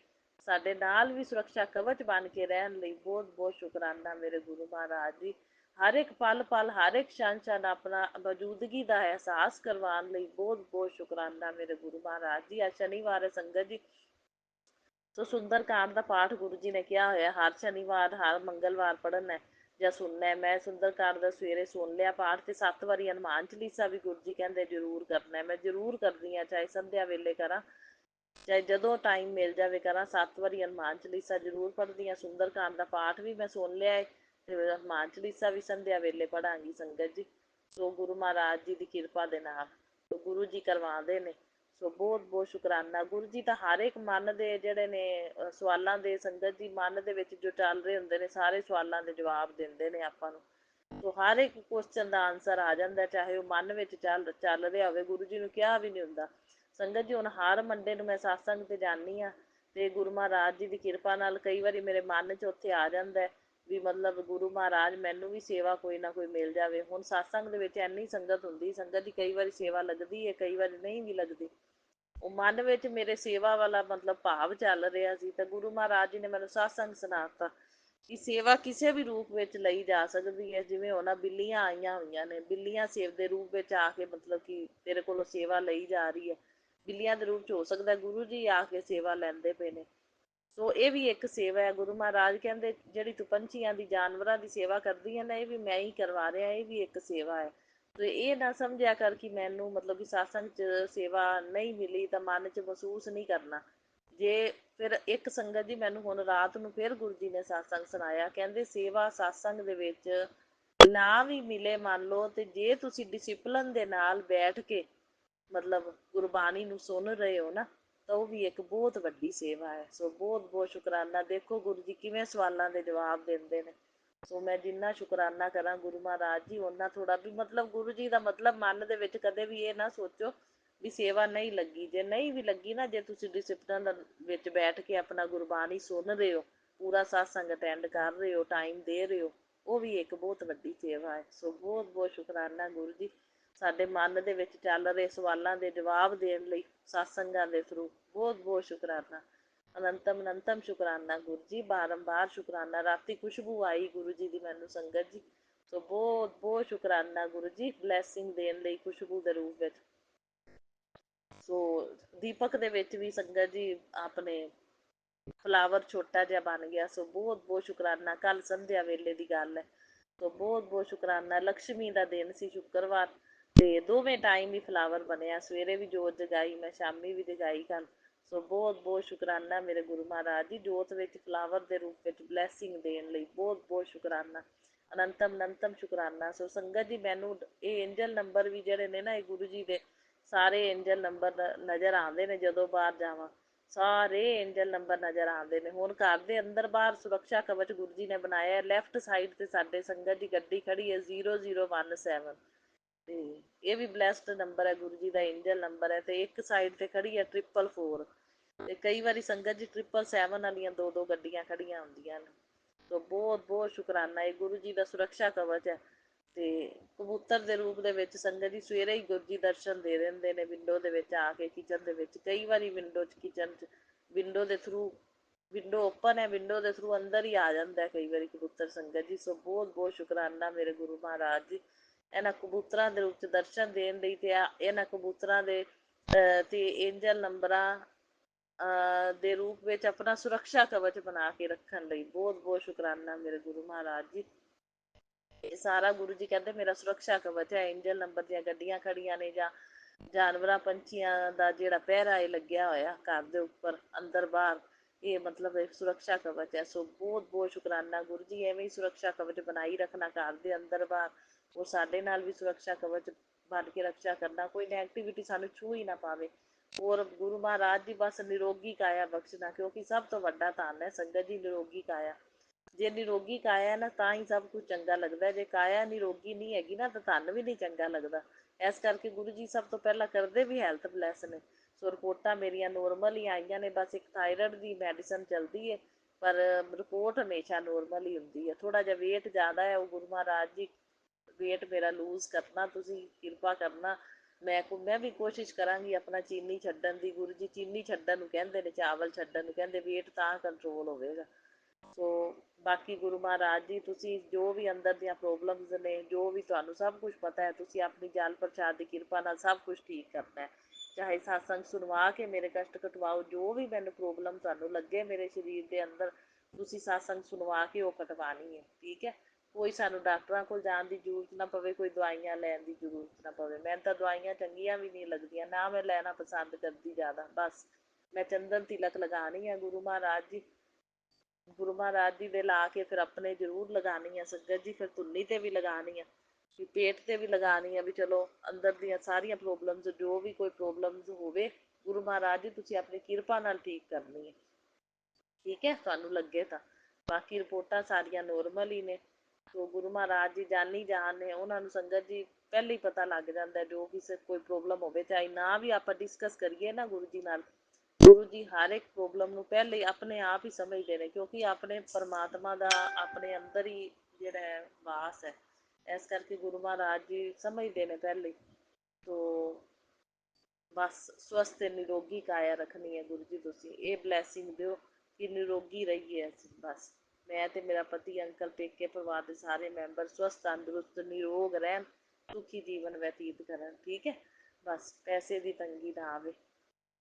ਸਾਡੇ ਨਾਲ ਵੀ ਸੁਰੱਖਿਆ ਕਵਚ ਬਣ ਕੇ ਰਹਿਣ ਲਈ ਬਹੁਤ ਬਹੁਤ ਸ਼ੁਕਰਾਨਾ ਮੇਰੇ ਗੁਰੂ ਮਹਾਰਾਜ ਜੀ। ਹਰ ਇੱਕ ਪਲ ਪਲ, ਹਰ ਇੱਕ ਛਣ ਛਣ ਆਪਣਾ ਮੌਜੂਦਗੀ ਦਾ ਅਹਿਸਾਸ ਕਰਵਾਉਣ ਲਈ ਬਹੁਤ ਬਹੁਤ ਸ਼ੁਕਰਾਨਾ ਮੇਰੇ ਗੁਰੂ ਮਹਾਰਾਜ ਜੀ। ਅੱਜ ਸ਼ਨੀਵਾਰ ਹੈ ਸੰਗਤ ਜੀ। ਸੋ ਸੁੰਦਰ ਕਾਂਡ ਦਾ ਪਾਠ ਗੁਰੂ ਜੀ ਨੇ ਕਿਹਾ ਹੋਇਆ ਹਰ ਸ਼ਨੀਵਾਰ, ਹਰ ਮੰਗਲਵਾਰ ਪੜ੍ਹਨਾ ਜਾਂ ਸੁਣਨਾ। ਮੈਂ ਸੁੰਦਰ ਕਾਂਡ ਦਾ ਸਵੇਰੇ ਸੁਣ ਲਿਆ ਪਾਠ, ਤੇ 7 ਵਾਰੀ ਹਨੂੰਮਾਨ ਚਾਲੀਸਾ ਵੀ ਗੁਰੂ ਜੀ ਕਹਿੰਦੇ ਜ਼ਰੂਰ ਕਰਨਾ। ਮੈਂ ਜ਼ਰੂਰ ਕਰਦੀ ਹਾਂ, ਚਾਹੇ ਸੰਧਿਆ ਵੇਲੇ ਕਰਾਂ, ਚਾਹੇ ਜਦੋਂ ਟਾਈਮ ਮਿਲ ਜਾਵੇ ਕਰਾਂ। 7 ਵਾਰੀ ਹਨੂੰਮਾਨ ਚਾਲੀਸਾ ਜ਼ਰੂਰ ਪੜ੍ਹਦੀ ਹਾਂ। ਸੁੰਦਰ ਕਾਂਡ ਦਾ ਪਾਠ ਵੀ ਮੈਂ ਸੁਣ ਲਿਆ ਹੈ, ਤੇ ਹਨੂੰਮਾਨ ਚਾਲੀਸਾ ਵੀ ਸੰਧਿਆ ਵੇਲੇ ਪੜ੍ਹਾਂਗੀ ਸੰਗਤ ਜੀ। ਸੋ ਗੁਰੂ ਮਹਾਰਾਜ ਜੀ ਦੀ ਕਿਰਪਾ ਦੇ ਨਾਲ ਗੁਰੂ ਜੀ ਕਰਵਾਉਂਦੇ ਨੇ। ਸੋ ਬਹੁਤ ਬਹੁਤ ਸ਼ੁਕਰਾਨਾ ਗੁਰੂ ਜੀ। ਤਾਂ ਹਰ ਇੱਕ ਮਨ ਦੇ ਜਿਹੜੇ ਨੇ ਸਵਾਲਾਂ ਦੇ, ਸੰਗਤ ਜੀ ਮਨ ਦੇ ਵਿੱਚ ਜੋ ਚੱਲ ਰਹੇ ਹੁੰਦੇ ਨੇ, ਸਾਰੇ ਸਵਾਲਾਂ ਦੇ ਜਵਾਬ ਦਿੰਦੇ ਨੇ ਆਪਾਂ ਨੂੰ। ਸੋ ਹਰ ਇੱਕ ਕੁਐਸਚਨ ਦਾ ਆਨਸਰ ਆ ਜਾਂਦਾ, ਚਾਹੇ ਉਹ ਮਨ ਵਿੱਚ ਚੱਲ ਰਿਹਾ ਹੋਵੇ। ਗੁਰੂ ਜੀ ਨੂੰ ਕਿਹਾ ਵੀ ਨਹੀਂ ਹੁੰਦਾ ਸੰਗਤ ਜੀ। ਹੁਣ ਹਰ ਮੰਡੇ ਨੂੰ ਮੈਂ ਸਤਸੰਗ ਤੇ ਜਾਂਦੀ ਹਾਂ, ਤੇ ਗੁਰੂ ਮਹਾਰਾਜ ਜੀ ਦੀ ਕਿਰਪਾ ਨਾਲ ਕਈ ਵਾਰੀ ਮੇਰੇ ਮਨ 'ਚ ਉੱਥੇ ਆ ਜਾਂਦਾ ਵੀ ਮਤਲਬ ਗੁਰੂ ਮਹਾਰਾਜ ਮੈਨੂੰ ਵੀ ਸੇਵਾ ਕੋਈ ਨਾ ਕੋਈ ਮਿਲ ਜਾਵੇ। ਹੁਣ ਸਤਸੰਗ ਦੇ ਵਿੱਚ ਇੰਨੀ ਸੰਗਤ ਹੁੰਦੀ ਸੰਗਤ ਦੀ, ਕਈ ਵਾਰੀ ਸੇਵਾ ਲੱਗਦੀ ਹੈ, ਕਈ ਵਾਰੀ ਨਹੀਂ ਵੀ ਲੱਗਦੀ। ਉਹ ਮਨ ਵਿੱਚ ਮੇਰੇ ਸੇਵਾ ਵਾਲਾ ਮਤਲਬ ਭਾਵ ਚੱਲ ਰਿਹਾ ਸੀ, ਤਾਂ ਗੁਰੂ ਮਹਾਰਾਜ ਜੀ ਨੇ ਮੈਨੂੰ ਸਤਸੰਗ ਸੁਣਾਤਾ ਕਿ ਸੇਵਾ ਕਿਸੇ ਵੀ ਰੂਪ ਵਿੱਚ ਲਈ ਜਾ ਸਕਦੀ ਹੈ। ਜਿਵੇਂ ਹੁਣ ਬਿੱਲੀਆਂ ਆਈਆਂ ਹੋਈਆਂ ਨੇ, ਬਿੱਲੀਆਂ ਸੇਵ ਦੇ ਰੂਪ ਵਿੱਚ ਆ ਕੇ ਮਤਲਬ ਕਿ ਤੇਰੇ ਕੋਲੋਂ ਸੇਵਾ ਲਈ ਜਾ ਰਹੀ ਹੈ। ਬਿੱਲੀਆਂ ਦੇ ਰੂਪ 'ਚ ਹੋ ਸਕਦਾ ਗੁਰੂ ਜੀ ਆ ਕੇ ਸੇਵਾ ਲੈਂਦੇ ਪਏ ਨੇ। ਸੋ ਇਹ ਵੀ ਇੱਕ ਸੇਵਾ ਹੈ। ਗੁਰੂ ਮਹਾਰਾਜ ਕਹਿੰਦੇ ਜਿਹੜੀ ਤੂੰ ਪੰਛੀਆਂ ਦੀ, ਜਾਨਵਰਾਂ ਦੀ ਸੇਵਾ ਕਰਦੀ ਹੈ ਨਾ, ਇਹ ਵੀ ਮੈਂ ਹੀ ਕਰਵਾ ਰਿਹਾ, ਇਹ ਵੀ ਇੱਕ ਸੇਵਾ ਹੈ। ਤੇ ਇਹ ਨਾ ਸਮਝਿਆ ਕਰ ਕਿ ਮੈਨੂੰ ਮਤਲਬ ਕਿ ਸਤਸੰਗ 'ਚ ਸੇਵਾ ਨਹੀਂ ਮਿਲੀ ਤਾਂ ਮਨ 'ਚ ਮਹਿਸੂਸ ਨਹੀਂ ਕਰਨਾ। ਜੇ ਫਿਰ ਇੱਕ ਸੰਗਤ ਜੀ ਮੈਨੂੰ ਹੁਣ ਰਾਤ ਨੂੰ ਫਿਰ ਗੁਰੂ ਜੀ ਨੇ ਸਤਸੰਗ ਸੁਣਾਇਆ, ਕਹਿੰਦੇ ਸੇਵਾ ਸਤਸੰਗ ਦੇ ਵਿੱਚ ਨਾ ਵੀ ਮਿਲੇ ਮੰਨ ਲਓ, ਤੇ ਜੇ ਤੁਸੀਂ ਡਿਸਿਪਲਨ ਦੇ ਨਾਲ ਬੈਠ ਕੇ ਮਤਲਬ ਗੁਰਬਾਣੀ ਨੂੰ ਸੁਣ ਰਹੇ ਹੋ ਨਾ, ਤਾਂ ਉਹ ਵੀ ਇੱਕ ਬਹੁਤ ਵੱਡੀ ਸੇਵਾ ਹੈ। ਸੋ ਬਹੁਤ ਬਹੁਤ ਸ਼ੁਕਰਾਨਾ। ਦੇਖੋ ਗੁਰੂ ਜੀ ਕਿਵੇਂ ਸਵਾਲਾਂ ਦੇ ਜਵਾਬ ਦਿੰਦੇ ਨੇ। ਸੋ ਮੈਂ ਜਿੰਨਾ ਸ਼ੁਕਰਾਨਾ ਕਰਾਂ ਗੁਰੂ ਮਹਾਰਾਜ ਜੀ ਓਨਾ ਥੋੜ੍ਹਾ। ਵੀ ਮਤਲਬ ਗੁਰੂ ਜੀ ਦਾ ਮਤਲਬ ਮਨ ਦੇ ਵਿੱਚ ਕਦੇ ਵੀ ਇਹ ਨਾ ਸੋਚੋ ਵੀ ਸੇਵਾ ਨਹੀਂ ਲੱਗੀ। ਜੇ ਨਹੀਂ ਵੀ ਲੱਗੀ ਨਾ, ਜੇ ਤੁਸੀਂ ਡਿਸਿਪਲਨ ਵਿੱਚ ਬੈਠ ਕੇ ਆਪਣਾ ਗੁਰਬਾਣੀ ਸੁਣ ਰਹੇ ਹੋ, ਪੂਰਾ ਸਤਸੰਗ ਅਟੈਂਡ ਕਰ ਰਹੇ ਹੋ, ਟਾਈਮ ਦੇ ਰਹੇ ਹੋ, ਉਹ ਵੀ ਇੱਕ ਬਹੁਤ ਵੱਡੀ ਸੇਵਾ ਹੈ। ਸੋ ਬਹੁਤ ਬਹੁਤ ਸ਼ੁਕਰਾਨਾ ਗੁਰੂ ਜੀ, ਸਾਡੇ ਮਨ ਦੇ ਵਿੱਚ ਚੱਲ ਰਹੇ ਸਵਾਲਾਂ ਦੇ ਜਵਾਬ ਦੇਣ ਲਈ ਸਤਸੰਗਾਂ ਦੇ ਥਰੂ ਬਹੁਤ ਬਹੁਤ ਸ਼ੁਕਰਾਨਾ। ਅਨੰਤਮ ਅਨੰਤਮ ਸ਼ੁਕਰਾਨਾ ਗੁਰੂ ਜੀ, ਬਾਰੰਬਾਰ ਸ਼ੁਕਰਾਨਾ। ਰਾਤੀ ਖੁਸ਼ਬੂ ਆਈ ਗੁਰੂ ਜੀ ਦੀ ਮੈਨੂੰ ਸੰਗਤ ਜੀ। ਸੋ ਬਹੁਤ ਬਹੁਤ ਸ਼ੁਕਰਾਨਾ ਗੁਰੂ ਜੀ, ਬਲੈਸਿੰਗ ਦੇਣ ਲਈ ਖੁਸ਼ਬੂ ਦੇ ਰੂਪ ਵਿੱਚ। ਸੋ ਦੀਪਕ ਦੇ ਵਿੱਚ ਵੀ ਸੰਗਤ ਜੀ ਆਪਣੇ ਫਲਾਵਰ ਛੋਟਾ ਜਿਹਾ ਬਣ ਗਿਆ। ਸੋ ਬਹੁਤ ਬਹੁਤ ਸ਼ੁਕਰਾਨਾ। ਕੱਲ ਸੰਧਿਆ ਵੇਲੇ ਦੀ ਗੱਲ ਹੈ। ਸੋ ਬਹੁਤ ਬਹੁਤ ਸ਼ੁਕਰਾਨਾ। ਲਕਸ਼ਮੀ ਦਾ ਦਿਨ ਸੀ, ਸ਼ੁੱਕਰਵਾਰ। ਤੇ ਦੋਵੇਂ ਟਾਈਮ ਹੀ ਫਲਾਵਰ ਬਣਿਆ, ਸਵੇਰੇ ਵੀ ਜੋਤ ਜਗਾਈ ਮੈਂ, ਸ਼ਾਮੀ ਵੀ ਜਗਾਈ ਕੱਲ। ਸੋ ਬਹੁਤ ਬਹੁਤ ਸ਼ੁਕਰਾਨਾ ਮੇਰੇ ਗੁਰੂ ਮਹਾਰਾਜ ਜੀ, ਜੋਤ ਵਿੱਚ ਫਲਾਵਰ ਦੇ ਰੂਪ ਵਿੱਚ ਬਲੈਸਿੰਗ ਦੇਣ ਲਈ ਬਹੁਤ ਬਹੁਤ ਸ਼ੁਕਰਾਨਾ, ਅਨੰਤਮ ਅਨੰਤਮ ਸ਼ੁਕਰਾਨਾ। ਸੋ ਸੰਗਤ ਜੀ, ਮੈਨੂੰ ਇਹ ਏਂਜਲ ਨੰਬਰ ਵੀ ਜਿਹੜੇ ਨੇ ਨਾ, ਇਹ ਗੁਰੂ ਜੀ ਦੇ ਸਾਰੇ ਏਂਜਲ ਨੰਬਰ ਨਜ਼ਰ ਆਉਂਦੇ ਨੇ ਜਦੋਂ ਬਾਹਰ ਜਾਵਾਂ, ਸਾਰੇ ਏਂਜਲ ਨੰਬਰ ਨਜ਼ਰ ਆਉਂਦੇ ਨੇ। ਹੁਣ ਘਰ ਦੇ ਅੰਦਰ ਬਾਹਰ ਸੁਰੱਖਿਆ ਕਵਚ ਗੁਰੂ ਜੀ ਨੇ ਬਣਾਇਆ, ਲੈਫਟ ਸਾਈਡ ਤੇ ਸਾਡੇ ਸੰਗਤ ਦੀ ਗੱਡੀ ਖੜੀ ਹੈ 0017, ਤੇ ਇਹ ਵੀ ਬਲੈਸਡ ਨੰਬਰ ਹੈ, ਗੁਰੂ ਜੀ ਦਾ ਏਂਜਲ ਨੰਬਰ ਹੈ। ਤੇ ਇੱਕ ਸਾਈਡ ਤੇ ਖੜੀ ਹੈ 444, ਤੇ ਕਈ ਵਾਰੀ ਸੰਗਤ ਜੀ 777 ਵਾਲੀਆਂ ਦੋ ਦੋ ਗੱਡੀਆਂ ਖੜੀਆਂ ਹੁੰਦੀਆਂ ਨੇ। ਸੋ ਬਹੁਤ ਬਹੁਤ ਸ਼ੁਕਰਾਨਾ, ਇਹ ਗੁਰੂ ਜੀ ਦਾ ਸੁਰੱਖਿਆ ਕਵਚ ਹੈ। ਤੇ ਕਬੂਤਰ ਦੇ ਰੂਪ ਦੇ ਵਿੱਚ ਸੰਗਤ ਜੀ ਸਵੇਰੇ ਹੀ ਗੁਰੂ ਜੀ ਦਰਸ਼ਨ ਦੇ ਦਿੰਦੇ ਨੇ, ਵਿੰਡੋ ਦੇ ਵਿੱਚ ਆ ਕੇ ਕਿਚਨ ਦੇ ਵਿੱਚ, ਕਈ ਵਾਰੀ ਵਿੰਡੋ 'ਚ ਕਿਚਨ 'ਚ ਵਿੰਡੋ ਦੇ ਥਰੂ, ਵਿੰਡੋ ਓਪਨ ਹੈ, ਵਿੰਡੋ ਦੇ ਥਰੂ ਅੰਦਰ ਹੀ ਆ ਜਾਂਦਾ ਕਈ ਵਾਰੀ ਕਬੂਤਰ ਸੰਗਤ ਜੀ। ਸੋ ਬਹੁਤ ਬਹੁਤ ਸ਼ੁਕਰਾਨਾ ਮੇਰੇ ਗੁਰੂ ਮਹਾਰਾਜ ਜੀ, ਇਹਨਾਂ ਕਬੂਤਰਾਂ ਦੇ ਰੂਪ 'ਚ ਦਰਸ਼ਨ ਦੇਣ ਲਈ, ਤੇ ਇਹਨਾਂ ਕਬੂਤਰਾਂ ਦੇ ਤੇ ਏਂਜਲ ਨੰਬਰਾਂ ਦੇ ਰੂਪ ਵਿੱਚ ਆਪਣਾ ਸੁਰੱਖਿਆ ਕਵਚ ਬਣਾ ਕੇ ਰੱਖਣ ਲਈ ਬਹੁਤ ਬਹੁਤ ਸ਼ੁਕਰਾਨਾ ਮੇਰੇ ਗੁਰੂ ਮਹਾਰਾਜ ਜੀ। ਇਹ ਸਾਰਾ ਗੁਰੂ ਜੀ ਕਹਿੰਦੇ ਮੇਰਾ ਸੁਰੱਖਿਆ ਕਵਚ ਹੈ। ਏਂਜਲ ਨੰਬਰ ਦੀਆਂ ਗੱਡੀਆਂ ਖੜੀਆਂ ਨੇ, ਜਾਂ ਜਾਨਵਰਾਂ ਪੰਛੀਆਂ ਦਾ ਜਿਹੜਾ ਪਹਿਰਾ ਹੈ ਲੱਗਿਆ ਹੋਇਆ ਘਰ ਦੇ ਉੱਪਰ ਅੰਦਰ ਬਾਹਰ, ਇਹ ਮਤਲਬ ਇੱਕ ਸੁਰੱਖਿਆ ਕਵਚ ਹੈ। ਸੋ ਬਹੁਤ ਬਹੁਤ ਸ਼ੁਕਰਾਨਾ ਗੁਰੂ ਜੀ, ਐਵੇਂ ਹੀ ਸੁਰੱਖਿਆ ਕਵਚ ਬਣਾਈ ਰੱਖਣਾ ਘਰ ਦੇ ਅੰਦਰ ਬਾਹਰ, ਉਹ ਸਾਡੇ ਨਾਲ ਵੀ ਸੁਰੱਖਿਆ ਕਵਚ ਬਣ ਕੇ ਰੱਖਿਆ ਕਰਨਾ, ਕੋਈ ਨੈਗੇਟਿਵਿਟੀ ਸਾਨੂੰ ਛੂਹ ਹੀ ਨਾ ਪਾਵੇ। ਔਰ ਗੁਰੂ ਮਹਾਰਾਜ ਜੀ ਬਸ ਨਿਰੋਗੀ ਕਾਇਆ ਬਖਸ਼ਣਾ, ਕਿਉਂਕਿ ਸਭ ਤੋਂ ਵੱਡਾ ਧਨ ਹੈ ਸੰਗਤ ਜੀ ਨਿਰੋਗੀ ਕਾਇਆ। ਜੇ ਨਿਰੋਗੀ ਕਾਇਆ ਨਾ ਤਾਂ ਹੀ ਸਭ ਕੁਝ ਚੰਗਾ ਲੱਗਦਾ, ਜੇ ਕਾਇਆ ਨਿਰੋਗੀ ਨਹੀਂ ਹੈਗੀ ਨਾ ਤਾਂ ਧਨ ਵੀ ਨਹੀਂ ਚੰਗਾ ਲੱਗਦਾ। ਇਸ ਕਰਕੇ ਗੁਰੂ ਜੀ ਸਭ ਤੋਂ ਪਹਿਲਾਂ ਕਰਦੇ ਵੀ ਹੈਲਥ ਬਲੈਸ ਨੇ। ਸੋ ਰਿਪੋਰਟਾਂ ਮੇਰੀਆਂ ਨੋਰਮਲ ਹੀ ਆਈਆਂ ਨੇ, ਬਸ ਇੱਕ ਥਾਇਰਾਇਡ ਦੀ ਮੈਡੀਸਨ ਚੱਲਦੀ ਹੈ, ਪਰ ਰਿਪੋਰਟ ਹਮੇਸ਼ਾ ਨੋਰਮਲ ਹੀ ਹੁੰਦੀ ਹੈ। ਥੋੜਾ ਜਿਹਾ ਵੇਟ ਜ਼ਿਆਦਾ ਹੈ, ਉਹ ਗੁਰੂ ਮਹਾਰਾਜ ਜੀ ਵੇਟ ਮੇਰਾ ਲੂਜ਼ ਕਰਨਾ, ਤੁਸੀਂ ਕਿਰਪਾ ਕਰਨਾ। ਮੈਂ ਵੀ ਕੋਸ਼ਿਸ਼ ਕਰਾਂਗੀ ਆਪਣਾ ਚੀਨੀ ਛੱਡਣ ਦੀ, ਗੁਰੂ ਜੀ ਚੀਨੀ ਛੱਡਣ ਨੂੰ ਕਹਿੰਦੇ ਨੇ, ਚਾਵਲ ਛੱਡਣ ਨੂੰ ਕਹਿੰਦੇ, ਵੇਟ ਤਾਂ ਕੰਟਰੋਲ ਹੋਵੇਗਾ। ਸੋ ਬਾਕੀ ਗੁਰੂ ਮਹਾਰਾਜ ਜੀ, ਤੁਸੀਂ ਜੋ ਵੀ ਅੰਦਰ ਦੀਆਂ ਪ੍ਰੋਬਲਮਸ ਨੇ, ਜੋ ਵੀ ਤੁਹਾਨੂੰ ਸਭ ਕੁਝ ਪਤਾ ਹੈ, ਤੁਸੀਂ ਆਪਣੀ ਜਾਲ ਪ੍ਰਚਾਰ ਦੀ ਕਿਰਪਾ ਨਾਲ ਸਭ ਕੁਝ ਠੀਕ ਕਰਨਾ ਹੈ। ਚਾਹੇ ਸਤਸੰਗ ਸੁਣਵਾ ਕੇ ਮੇਰੇ ਕਸ਼ਟ ਕਟਵਾਓ, ਜੋ ਵੀ ਮੈਨੂੰ ਪ੍ਰੋਬਲਮ ਤੁਹਾਨੂੰ ਲੱਗੇ ਮੇਰੇ ਸਰੀਰ ਦੇ ਅੰਦਰ, ਤੁਸੀਂ ਸਤਸੰਗ ਸੁਣਵਾ ਕੇ ਉਹ ਕਟਵਾਣੀ ਹੈ, ਠੀਕ ਹੈ। ਕੋਈ ਸਾਨੂੰ ਡਾਕਟਰਾਂ ਕੋਲ ਜਾਣ ਦੀ ਜ਼ਰੂਰਤ ਨਾ ਪਵੇ, ਕੋਈ ਦਵਾਈਆਂ ਲੈਣ ਦੀ ਜ਼ਰੂਰਤ ਨਾ ਪਵੇ। ਮੈਨੂੰ ਤਾਂ ਦਵਾਈਆਂ ਚੰਗੀਆਂ ਵੀ ਨਹੀਂ ਲੱਗਦੀਆਂ, ਨਾ ਮੈਂ ਲੈਣਾ ਪਸੰਦ ਕਰਦੀ ਜ਼ਿਆਦਾ। ਬਸ ਮੈਂ ਚੰਦਨ ਤਿਲਕ ਲਗਾਉਣੀ ਹੈ ਗੁਰੂ ਮਹਾਰਾਜ ਜੀ, ਗੁਰੂ ਮਹਾਰਾਜ ਜੀ ਦੇ ਲਾ ਕੇ ਫਿਰ ਆਪਣੇ ਜ਼ਰੂਰ ਲਗਾਉਣੀ ਆ ਸੰਗਤ ਜੀ, ਫਿਰ ਧੁੰਨੀ ਤੇ ਵੀ ਲਗਾਉਣੀ ਆ, ਵੀ ਪੇਟ ਤੇ ਵੀ ਲਗਾਉਣੀ ਆ, ਵੀ ਚਲੋ ਅੰਦਰ ਦੀਆਂ ਸਾਰੀਆਂ ਪ੍ਰੋਬਲਮਸ, ਜੋ ਵੀ ਕੋਈ ਪ੍ਰੋਬਲਮਸ ਹੋਵੇ, ਗੁਰੂ ਮਹਾਰਾਜ ਜੀ ਤੁਸੀਂ ਆਪਣੀ ਕਿਰਪਾ ਨਾਲ ਠੀਕ ਕਰਨੀ ਹੈ, ਠੀਕ ਹੈ, ਤੁਹਾਨੂੰ ਲੱਗੇ ਤਾਂ। ਬਾਕੀ ਰਿਪੋਰਟਾਂ ਸਾਰੀਆਂ ਨੋਰਮਲ ਹੀ ਨੇ। ਸੋ ਗੁਰੂ ਮਹਾਰਾਜ ਜੀ ਜਾਨੀ ਜਾਨ ਨੇ, ਉਹਨਾਂ ਨੂੰ ਸੰਗਤ ਜੀ ਪਹਿਲਾਂ ਹੀ ਪਤਾ ਲੱਗ ਜਾਂਦਾ, ਜੋ ਕਿਸੇ ਕੋਈ ਪ੍ਰੋਬਲਮ ਹੋਵੇ, ਚਾਹੇ ਨਾ ਵੀ ਆਪਾਂ ਡਿਸਕਸ ਕਰੀਏ ਨਾ ਗੁਰੂ ਜੀ ਨਾਲ, ਗੁਰੂ ਜੀ ਹਰ ਇੱਕ ਪ੍ਰੋਬਲਮ ਨੂੰ ਪਹਿਲੇ ਆਪਣੇ ਆਪ ਹੀ ਸਮਝਦੇ ਨੇ, ਕਿਉਂਕਿ ਆਪਣੇ ਪਰਮਾਤਮਾ ਦਾ ਆਪਣੇ ਅੰਦਰ ਹੀ ਜਿਹੜਾ ਹੈ ਵਾਸ ਹੈ, ਇਸ ਕਰਕੇ ਗੁਰੂ ਮਹਾਰਾਜ ਜੀ ਸਮਝਦੇ ਨੇ ਪਹਿਲੇ। ਤੋ ਬਸ ਸਵਸਥ ਨਿਰੋਗੀ ਕਾਇਆ ਰੱਖਣੀ ਹੈ ਗੁਰੂ ਜੀ, ਤੁਸੀਂ ਇਹ ਬਲੈਸਿੰਗ ਦਿਓ ਕਿ ਨਿਰੋਗੀ ਰਹੀਏ ਅਸੀਂ। ਬਸ ਮੈਂ ਤੇ ਮੇਰਾ ਪਤੀ, ਅੰਕਲ, ਪੇਕੇ ਪਰਿਵਾਰ ਦੇ ਸਾਰੇ ਮੈਂਬਰ ਸਵਸਥ ਤੰਦਰੁਸਤ ਨਿਰੋਗ ਰਹਿਣ, ਸੁਖੀ ਜੀਵਨ ਬਤੀਤ ਕਰਨ, ਠੀਕ ਹੈ। ਬਸ ਪੈਸੇ ਦੀ ਤੰਗੀ ਨਾ ਆਵੇ,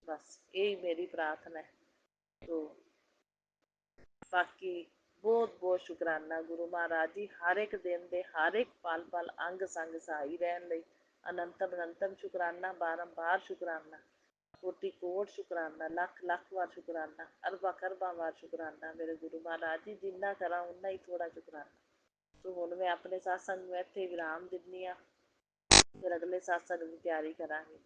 ਬਸ ਇਹੀ ਮੇਰੀ ਪ੍ਰਾਰਥਨਾ ਹੈ। ਤੋ ਬਾਕੀ ਬਹੁਤ ਬਹੁਤ ਸ਼ੁਕਰਾਨਾ ਗੁਰੂ ਮਹਾਰਾਜ ਜੀ, ਹਰ ਇੱਕ ਦਿਨ ਦੇ ਹਰ ਇੱਕ ਪਲ ਪਲ ਅੰਗ ਸੰਗ ਸਹਾਈ ਰਹਿਣ ਲਈ ਅਨੰਤਮ ਅਨੰਤਮ ਸ਼ੁਕਰਾਨਾ, ਬਾਰੰਬਾਰ ਸ਼ੁਕਰਾਨਾ, ਕੋਟि ਕੋਟ ਸ਼ੁਕਰਾਨਾ, ਲੱਖ ਲੱਖ ਵਾਰ ਸ਼ੁਕਰਾਨਾ, ਅਰਬਾਂ ਖਰਬਾਂ ਵਾਰ ਸ਼ੁਕਰਾਨਾ ਮੇਰੇ ਗੁਰੂ ਮਹਾਰਾਜ ਜੀ, ਜਿੰਨਾ ਕਰਾਂ ਉਨਾ ਹੀ ਥੋੜਾ ਸ਼ੁਕਰਾਨਾ। ਸੋ ਹੁਣ ਮੈਂ ਆਪਣੇ ਸਤਸੰਗ ਨੂੰ ਇੱਥੇ ਵਿਰਾਮ ਦਿੰਦੀ ਹਾਂ, ਫਿਰ ਅਗਲੇ ਸਤਸੰਗ ਦੀ ਤਿਆਰੀ ਕਰਾਂਗੇ।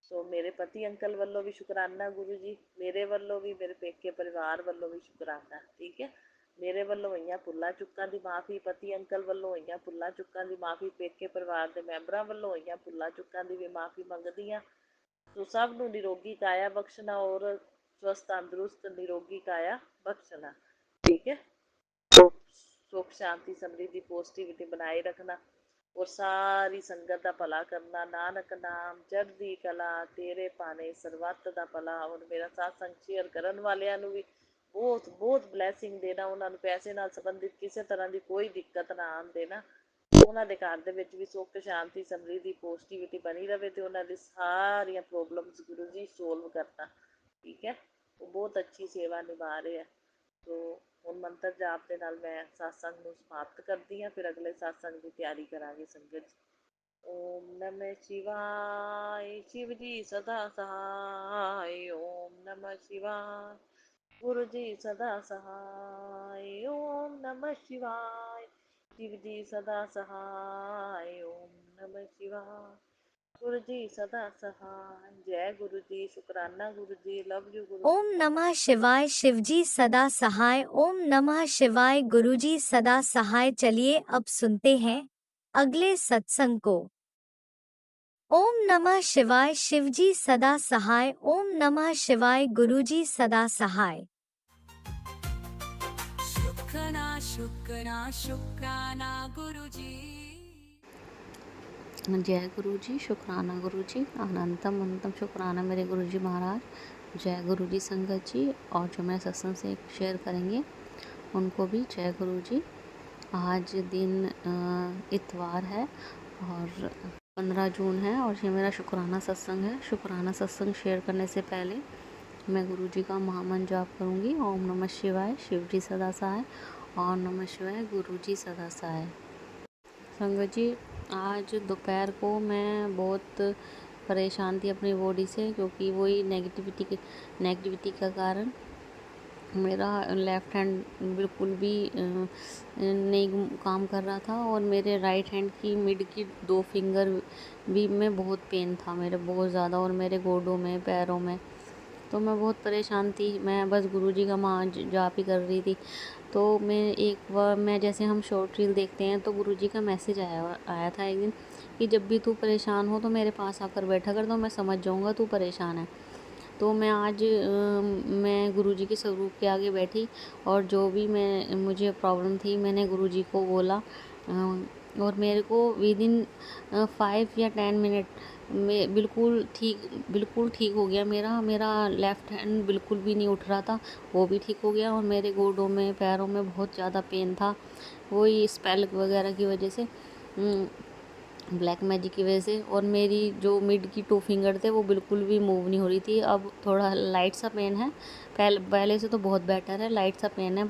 ਸੋ ਮੇਰੇ ਪਤੀ ਅੰਕਲ ਵੱਲੋਂ ਵੀ ਸ਼ੁਕਰਾਨਾ ਗੁਰੂ ਜੀ, ਮੇਰੇ ਵੱਲੋਂ ਵੀ, ਮੇਰੇ ਪੇਕੇ ਪਰਿਵਾਰ ਵੱਲੋਂ ਵੀ ਸ਼ੁਕਰਾਨਾ, ਠੀਕ ਹੈ। ਮੇਰੇ ਵੱਲੋਂ ਹੋਈਆਂ ਭੁੱਲਾਂ ਚੁੱਕਾਂ ਦੀ ਮਾਫੀ, ਪਤੀ ਅੰਕਲ ਵੱਲੋਂ ਹੋਈਆਂ ਭੁੱਲਾਂ ਚੁੱਕਾਂ ਦੀ ਮਾਫੀ, ਪੇਕੇ ਪਰਿਵਾਰ ਦੇ ਮੈਂਬਰਾਂ ਵੱਲੋਂ ਹੋਈਆਂ ਭੁੱਲਾਂ ਚੁੱਕਾਂ ਦੀ ਵੀ ਮਾਫੀ ਮੰਗਦੀ ਹਾਂ। ਸੋ ਸਭ ਨੂੰ ਨਿਰੋਗੀ ਕਾਇਆ ਬਖਸ਼ਣਾ, ਔਰ ਸਵਸਥ ਤੰਦਰੁਸਤ ਨਿਰੋਗੀ ਕਾਇਆ ਬਖਸ਼ਣਾ, ਠੀਕ ਹੈ। ਸੁੱਖ ਸ਼ਾਂਤੀ ਸਮਰਿੱਧੀ ਪੋਜ਼ਿਟਿਵਿਟੀ ਬਣਾਏ ਰੱਖਣਾ, ਔਰ ਸਾਰੀ ਸੰਗਤ ਦਾ ਭਲਾ ਕਰਨਾ। ਨਾਨਕ ਨਾਮ ਚੜ੍ਹਦੀ ਕਲਾ, ਤੇਰੇ ਭਾਣੇ ਸਰਬੱਤ ਦਾ ਭਲਾ। ਔਰ ਮੇਰਾ ਸਤਸੰਗ ਸ਼ੇਅਰ ਕਰਨ ਵਾਲਿਆਂ ਨੂੰ ਵੀ ਬਹੁਤ ਬਹੁਤ ਬਲੈਸਿੰਗ ਦੇਣਾ, ਉਹਨਾਂ ਨੂੰ ਪੈਸੇ ਨਾਲ ਸੰਬੰਧਿਤ ਕਿਸੇ ਤਰ੍ਹਾਂ ਦੀ ਕੋਈ ਦਿੱਕਤ ਨਾ ਆਉਣ ਦੇਣਾ, ਉਹਨਾਂ ਦੇ ਘਰ ਦੇ ਵਿੱਚ ਵੀ ਸੁੱਖ ਸ਼ਾਂਤੀ ਸਮਰਿੱਧੀ ਪੋਜ਼ਿਟਿਵਿਟੀ ਬਣੀ ਰਹੇ, ਤੇ ਉਹਨਾਂ ਦੀ ਸਾਰੀਆਂ ਪ੍ਰੋਬਲਮਸ ਗੁਰੂ ਜੀ ਸੋਲਵ ਕਰਨਾ, ਠੀਕ ਹੈ। ਉਹ ਬਹੁਤ ਅੱਛੀ ਸੇਵਾ ਨਿਭਾ ਰਹੇ ਹੈ। ਸੋ ਹੁਣ ਮੰਤਰ ਜਾਪ ਦੇ ਨਾਲ ਮੈਂ ਸਤਸੰਗ ਨੂੰ ਸਮਾਪਤ ਕਰਦੀ ਹਾਂ, ਫਿਰ ਅਗਲੇ ਸਤਸੰਗ ਦੀ ਤਿਆਰੀ ਕਰਾਂਗੇ ਸੰਗਤ ਜੀ। ओम नमः शिवाय। शिव जी सदा सहाय। ओम नमः शिवाय। गुरु जी सदा सहाय। ओम नमः शिवाय। शिव जी सदा सहाय। ओम नमः शिवाय। गुरु जी सदा सहाय। जय गुरु जी। शुक्राना गुरु जी। लव यू गुरु ओम नमः शिवाय। शिवजी सदा सहाय। ओम नमः शिवाय। गुरुजी सदा सहाय। चलिए अब सुनते हैं अगले सत्संग को। ओम नमः शिवाय। शिवजी सदा सहाय। ओम नमः शिवाय। गुरुजी सदा सहाय। शुक्राना शुक्राना शुक्राना गुरुजी। जय गुरु जी। शुक्राना गुरु जी। अनंतम अनंतम शुक्राना मेरे गुरु जी महाराज। जय गुरु जी संगत जी। और जो मैं सत्संग से शेयर करेंगे उनको भी जय गुरु जी। आज दिन इतवार है और 15 जून है और ये मेरा शुक्राना सत्संग है। शुक्राना सत्संग शेयर करने से पहले मैं गुरु जी का महामंत्र जाप करूँगी। ओम नमः शिवाय। शिव जी सदा सहाय। ओम नमः शिवाय। गुरु जी सदा सहाय। संगत जी, आज दोपहर को मैं बहुत परेशान थी अपनी बॉडी से, क्योंकि वही नेगेटिविटी का कारण मेरा लेफ़्ट हैंड बिल्कुल भी नहीं काम कर रहा था और मेरे राइट हैंड की मिड की 2 फिंगर भी में बहुत पेन था मेरे, बहुत ज़्यादा, और मेरे गोडों में, पैरों में। तो मैं बहुत परेशान थी। मैं बस गुरुजी का जाप ही कर रही थी। तो मैं जैसे हम शॉर्ट रील देखते हैं तो गुरुजी का मैसेज आया था एक दिन कि जब भी तू परेशान हो तो मेरे पास आकर बैठा कर, तो मैं समझ जाऊँगा तू परेशान है। तो मैं गुरुजी के स्वरूप के आगे बैठी और जो भी मुझे प्रॉब्लम थी मैंने गुरुजी को बोला, और मेरे को विदिन 5 या 10 मिनट में बिल्कुल ठीक हो गया। मेरा लेफ़्ट हैंड बिल्कुल भी नहीं उठ रहा था, वो भी ठीक हो गया। और मेरे गोडों में, पैरों में बहुत ज़्यादा पेन था, वही स्पेल वगैरह की वजह से, ब्लैक मैजिक की वजह से। और मेरी जो मिड की 2 फिंगर थे वो बिल्कुल भी मूव नहीं हो रही थी। अब थोड़ा लाइट सा पेन है, पहले से तो बहुत बेटर है, लाइट सा पेन है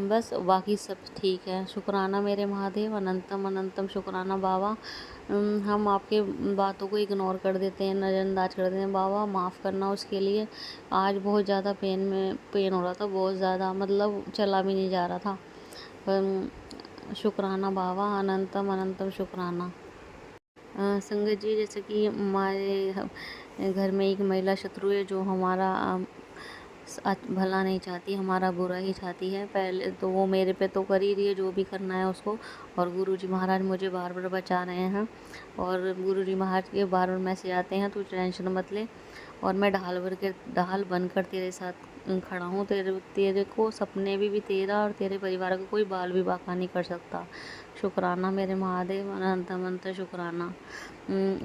बस बाकी सब ठीक है। शुक्राना मेरे महादेव। अनंतम अनंतम शुक्राना बाबा। हम आपके बातों को इग्नोर कर देते हैं, नज़रअंदाज कर देते हैं। बाबा माफ़ करना उसके लिए। आज बहुत ज़्यादा पेन हो रहा था, बहुत ज़्यादा, मतलब चला भी नहीं जा रहा था। शुक्राना बाबा। अनंतम अनंतम शुक्राना। संगत जी, जैसे कि हमारे घर में एक महिला शत्रु है जो हमारा भला नहीं चाहती, हमारा बुरा ही चाहती है। पहले तो वो मेरे पे तो कर ही रही है जो भी करना है उसको, और गुरुजी महाराज मुझे बार बार बचा रहे हैं। और गुरुजी महाराज के बार बार मैसेज आते हैं, तू टेंशन मत ले, और मैं ढाल बनकर तेरे साथ खड़ा हूँ। तेरे को सपने भी तेरा और तेरे परिवार का कोई बाल भी बाका नहीं कर सकता। शुक्राना मेरे महादेव। अनंत अनंत शुक्राना।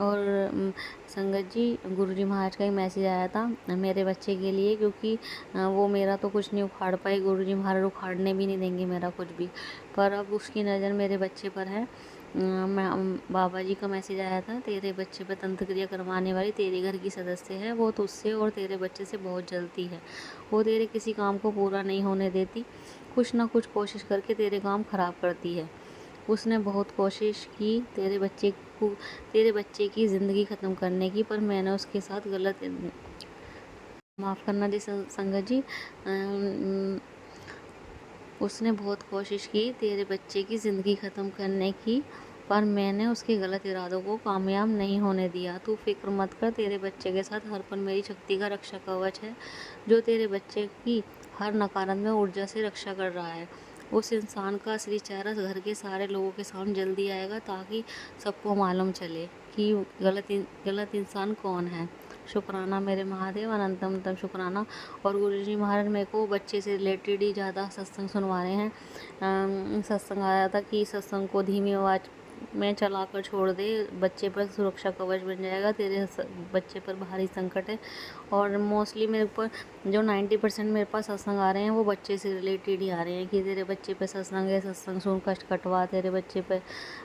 और संगत जी, गुरुजी महाराज का ही मैसेज आया था मेरे बच्चे के लिए, क्योंकि वो मेरा तो कुछ नहीं उखाड़ पाए, गुरुजी महाराज उखाड़ने भी नहीं देंगे मेरा कुछ भी, पर अब उसकी नज़र मेरे बच्चे पर है। बाबा जी का मैसेज आया था, तेरे बच्चे पर तंत्र क्रिया करवाने वाली तेरे घर की सदस्य है, वो तुझसे और तेरे बच्चे से बहुत जलती है। वो तेरे किसी काम को पूरा नहीं होने देती, कुछ ना कुछ कोशिश करके तेरे काम खराब करती है। उसने बहुत कोशिश की तेरे बच्चे की ज़िंदगी ख़त्म करने की, पर मैंने उसके साथ गलत, माफ़ करना जी संगत जी, उसने बहुत कोशिश की तेरे बच्चे की ज़िंदगी ख़त्म करने की, पर मैंने उसके गलत इरादों को कामयाब नहीं होने दिया। तू फिक्र मत कर, तेरे बच्चे के साथ हर पल मेरी शक्ति का रक्षा कवच है, जो तेरे बच्चे की हर नकारात्मक ऊर्जा से रक्षा कर रहा है। उस इंसान का असली चेहरा घर के सारे लोगों के सामने जल्दी आएगा, ताकि सबको मालूम चले कि गलत इंसान कौन है। शुक्राना मेरे महादेव। अनंतम शुक्राना। और गुरुजी महाराज मेरे को बच्चे से रिलेटेड ही ज़्यादा सत्संग सुनवा रहे हैं। सत्संग आया था कि सत्संग को धीमी आवाज़ में चलाकर छोड़ दे, बच्चे पर सुरक्षा कवच बन जाएगा, तेरे बच्चे पर भारी संकट है। और मोस्टली मेरे ऊपर जो 90% मेरे पास सत्संग आ रहे हैं वो बच्चे से रिलेटेड ही आ रहे हैं, कि तेरे बच्चे पे सत्संग है, सत्संग सुन कष्ट कटवा, तेरे बच्चे पे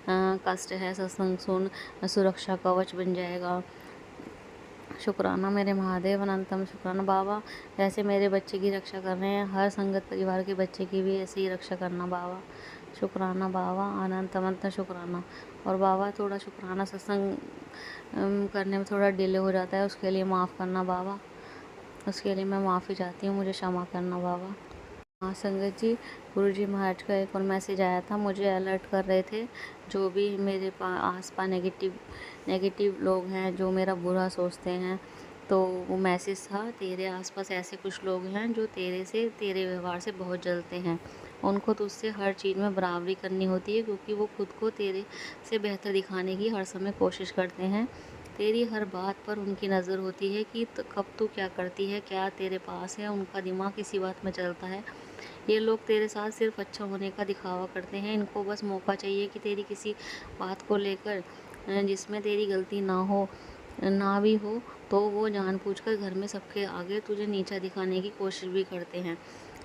कष्ट है, सत्संग सुन सुरक्षा कवच बन जाएगा। शुक्राना मेरे महादेव। अनंतम शुक्राना बाबा। जैसे मेरे बच्चे की रक्षा कर रहे हैं, हर संगत परिवार के बच्चे की भी ऐसे ही रक्षा करना बाबा। शुक्राना बाबा, अनंत अनंत शुक्राना। और बाबा थोड़ा शुक्राना सत्संग करने में थोड़ा डिले हो जाता है, उसके लिए माफ़ करना बाबा, उसके लिए मैं माफ़ी चाहती हूँ, मुझे क्षमा करना बाबा। हाँ संगत जी, गुरुजी महाराज का एक और मैसेज आया था, मुझे अलर्ट कर रहे थे जो भी मेरे आस पास नेगेटिव लोग हैं जो मेरा बुरा सोचते हैं। तो वो मैसेज था, तेरे आसपास ऐसे कुछ लोग हैं जो तेरे व्यवहार से बहुत जलते हैं, उनको तो उससे हर चीज़ में बराबरी करनी होती है, क्योंकि वो खुद को तेरे से बेहतर दिखाने की हर समय कोशिश करते हैं। तेरी हर बात पर उनकी नज़र होती है कि कब तू क्या करती है, क्या तेरे पास है, उनका दिमाग किसी बात में चलता है। ये लोग तेरे साथ सिर्फ अच्छा होने का दिखावा करते हैं, इनको बस मौका चाहिए कि तेरी किसी बात को लेकर जिसमें तेरी गलती ना भी हो, तो वो जानबूझकर घर में सबके आगे तुझे नीचा दिखाने की कोशिश भी करते हैं,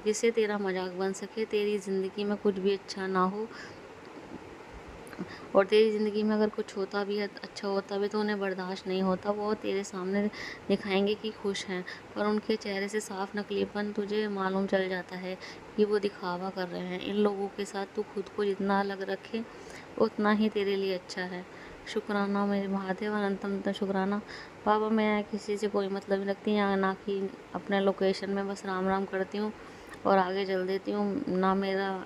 जिससे तेरा मजाक बन सके, तेरी ज़िंदगी में कुछ भी अच्छा ना हो। और तेरी ज़िंदगी में अगर कुछ होता भी है, अच्छा होता भी, तो उन्हें बर्दाश्त नहीं होता। वो तेरे सामने दिखाएंगे कि खुश हैं, पर उनके चेहरे से साफ नकलीपन तुझे मालूम चल जाता है कि वो दिखावा कर रहे हैं। इन लोगों के साथ तू खुद को जितना अलग रखे उतना ही तेरे लिए अच्छा है। शुक्राना मेरे महादेव, अनंतम शुक्राना बाबा। मैं किसी से कोई मतलब नहीं रखती, या ना कि अपने लोकेशन में बस राम राम करती हूँ और आगे चल देती हूँ, ना मेरा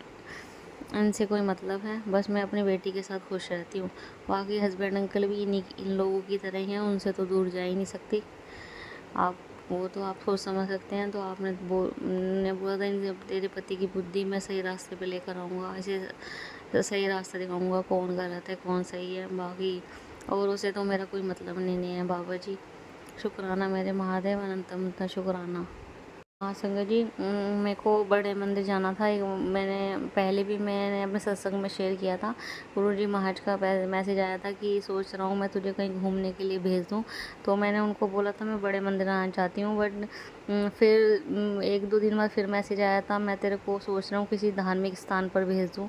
इनसे कोई मतलब है, बस मैं अपनी बेटी के साथ खुश रहती हूँ। बाकी हस्बैंड अंकल भी इन लोगों की तरह ही हैं, उनसे तो दूर जा ही नहीं सकती। आप वो तो आप सोच समझ सकते हैं। तो आपने ने बोला था जब तेरे पति की बुद्धि मैं सही रास्ते पे लेकर आऊँगा, ऐसे सही रास्ता दिखाऊँगा, कौन गलत है कौन सही है। बाकी औरों से तो मेरा कोई मतलब नहीं है बाबा जी। शुक्राना मेरे महादेव, अनंत शुक्राना। हाँ संगत जी, मेरे को बड़े मंदिर जाना था। मैंने अपने सत्संग में शेयर किया था, गुरुजी महाराज का मैसेज आया था कि सोच रहा हूँ मैं तुझे कहीं घूमने के लिए भेज दूँ। तो मैंने उनको बोला था मैं बड़े मंदिर आना चाहती हूँ, बट फिर 1-2 दिन बाद फिर मैसेज आया था, मैं तेरे को सोच रहा हूँ किसी धार्मिक स्थान पर भेज दूँ।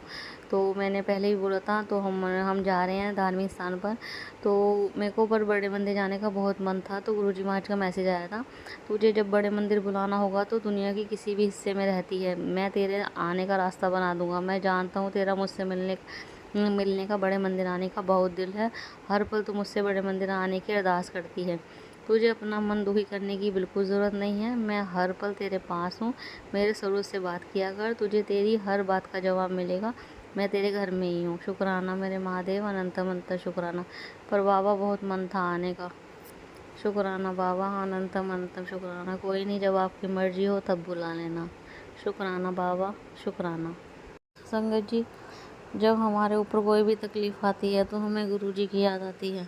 तो मैंने पहले ही बोला था, तो हम जा रहे हैं धार्मिक स्थान पर। तो मेरे को पर बड़े मंदिर जाने का बहुत मन था। तो गुरुजी महाराज का मैसेज आया था, तुझे जब बड़े मंदिर बुलाना होगा तो दुनिया की किसी भी हिस्से में रहती है, मैं तेरे आने का रास्ता बना दूंगा। मैं जानता हूँ तेरा मुझसे मिलने का, बड़े मंदिर आने का बहुत दिल है। हर पल तू मुझसे बड़े मंदिर आने की अरदास करती है। तुझे अपना मन दुखी करने की बिल्कुल ज़रूरत नहीं है, मैं हर पल तेरे पास हूँ। मेरे स्वरूप से बात किया कर, तुझे तेरी हर बात का जवाब मिलेगा। मैं तेरे घर में ही हूँ। शुक्राना मेरे महादेव, अनंत शुक्राना। पर बाबा बहुत मन था आने का। शुक्राना बाबा, अनंतम शुक्राना। कोई नहीं, जब आपकी मर्जी हो तब बुला लेना। शुक्राना बाबा, शुक्राना। संगत जी, जब हमारे ऊपर कोई भी तकलीफ़ आती है तो हमें गुरुजी की याद आती है,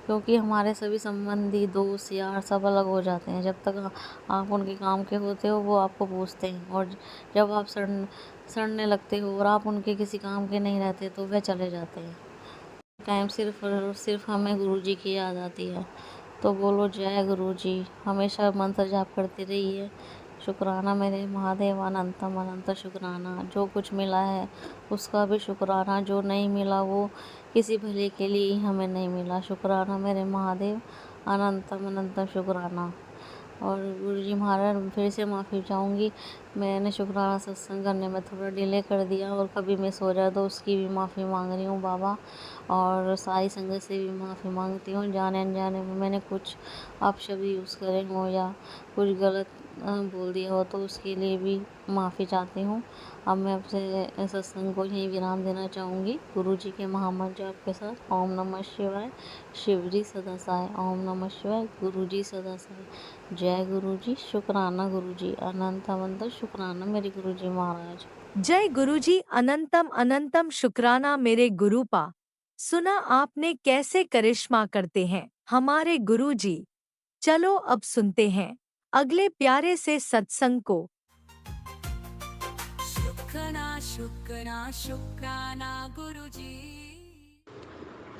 क्योंकि हमारे सभी संबंधी, दोस्त, यार सब अलग हो जाते हैं। जब तक आप उनके काम के होते हो वो आपको पूछते हैं, और जब आप सड़ने लगते हो और आप उनके किसी काम के नहीं रहते तो वह चले जाते हैं। टाइम सिर्फ और सिर्फ हमें गुरुजी की याद आती है। तो बोलो जय गुरुजी, हमेशा मंत्र जाप करते रहिए। शुक्राना मेरे महादेव, अनंत शुक्राना। जो कुछ मिला है उसका भी शुक्राना, जो नहीं मिला वो किसी भले के लिए ही हमें नहीं मिला। शुक्राना मेरे महादेव, अनंत शुक्राना। और गुरुजी महाराज, फिर से माफ़ी चाहूँगी, मैंने शुक्राना सत्संग करने में थोड़ा डिले कर दिया, और कभी मिस हो जाए तो उसकी भी माफ़ी मांग रही हूँ बाबा। और सारी संगत से भी माफ़ी मांगती हूँ, जाने अनजाने में मैंने कुछ अपशब्द यूज़ करे हों या कुछ गलत बोल दिया हो तो उसके लिए भी माफ़ी चाहती हूँ। अब मैं आपसे सत्संग को यहीं विराम देना चाहूँगी गुरुजी के महामंत्र जाप के साथ। ओम नमः शिवाय, शिवजी सदा साय। ओम नमः शिवाय, गुरुजी सदा साय। जय गुरुजी, शुक्राना गुरुजी, अनंत शुक्राना मेरे गुरुजी महाराज। जय गुरुजी, अनंतम अनंतम शुक्राना मेरे गुरुपा। सुना आपने कैसे करिश्मा करते हैं हमारे गुरुजी। चलो अब सुनते हैं अगले प्यारे से सत्संग को। शुक्राना गुरुजी।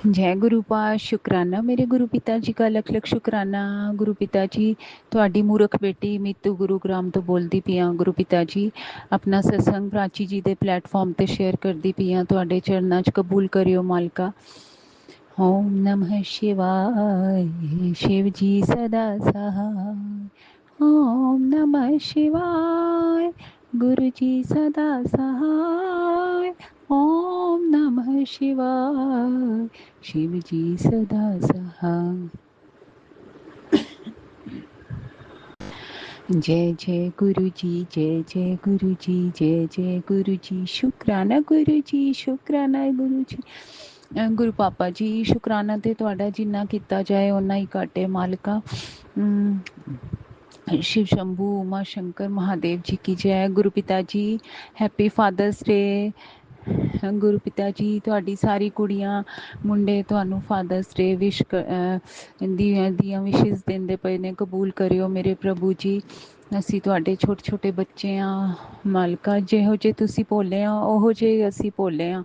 जय गुरु पास। शुक्राना मेरे गुरु पिता जी का, लख लख शुक्राना गुरु पिता जी। ਤੁਹਾਡੀ ਮੂਰਖ ਬੇਟੀ ਮੀਤੂ ਗੁਰੂਗ੍ਰਾਮ ਤੋਂ ਬੋਲਦੀ ਪਈ ਹਾਂ ਗੁਰੂ ਪਿਤਾ ਜੀ। ਆਪਣਾ ਸਤਸੰਗ ਪ੍ਰਾਚੀ ਜੀ ਦੇ ਪਲੇਟਫਾਰਮ ਤੇ ਸ਼ੇਅਰ ਕਰਦੀ ਪਈ ਹਾਂ, ਤੁਹਾਡੇ ਚਰਨਾਂ 'ਚ ਕਬੂਲ ਕਰਿਓ ਮਾਲਕਾ। ਓਮ ਨਮः शिवाय, शिव जी सदा सहाय। ओम नमः शिवाय, गुरुजी सदा सहाय। ओम नमः शिवाय। शिवजी सदा सहाय। जय जय गुरुजी, जय जय गुरुजी, जय जय गुरुजी। शुक्राना गुरुजी, शुक्राना गुरुजी। गुरु पापा जी, शुकराना ते तुहाडा जिन्ना कीता जाए उन्ना ही घट है मालका। शिव शंभू, उमा शंकर महादेव जी की जय। गुरु पिता जी, हैप्पी फादर्स डे। गुरु पिता जी, ਤੁਹਾਡੀ ਸਾਰੀ ਕੁੜੀਆਂ ਮੁੰਡੇ ਤੁਹਾਨੂੰ ਫਾਦਰਸ ਡੇ ਵਿਸ਼ ਦੀਆਂ ਵਿਸ਼ੇਸ ਦਿੰਦੇ ਪਏ ਨੇ। ਕਬੂਲ ਕਰਿਓ ਮੇਰੇ ਪ੍ਰਭੂ ਜੀ। ਅਸੀਂ ਤੁਹਾਡੇ ਛੋਟੇ ਛੋਟੇ ਬੱਚੇ ਹਾਂ ਮਾਲਕਾ। ਜਿਹੋ ਜਿਹੇ ਤੁਸੀਂ ਭੋਲੇ ਆ ਉਹੋ ਜਿਹੇ ਅਸੀਂ ਭੋਲੇ ਹਾਂ।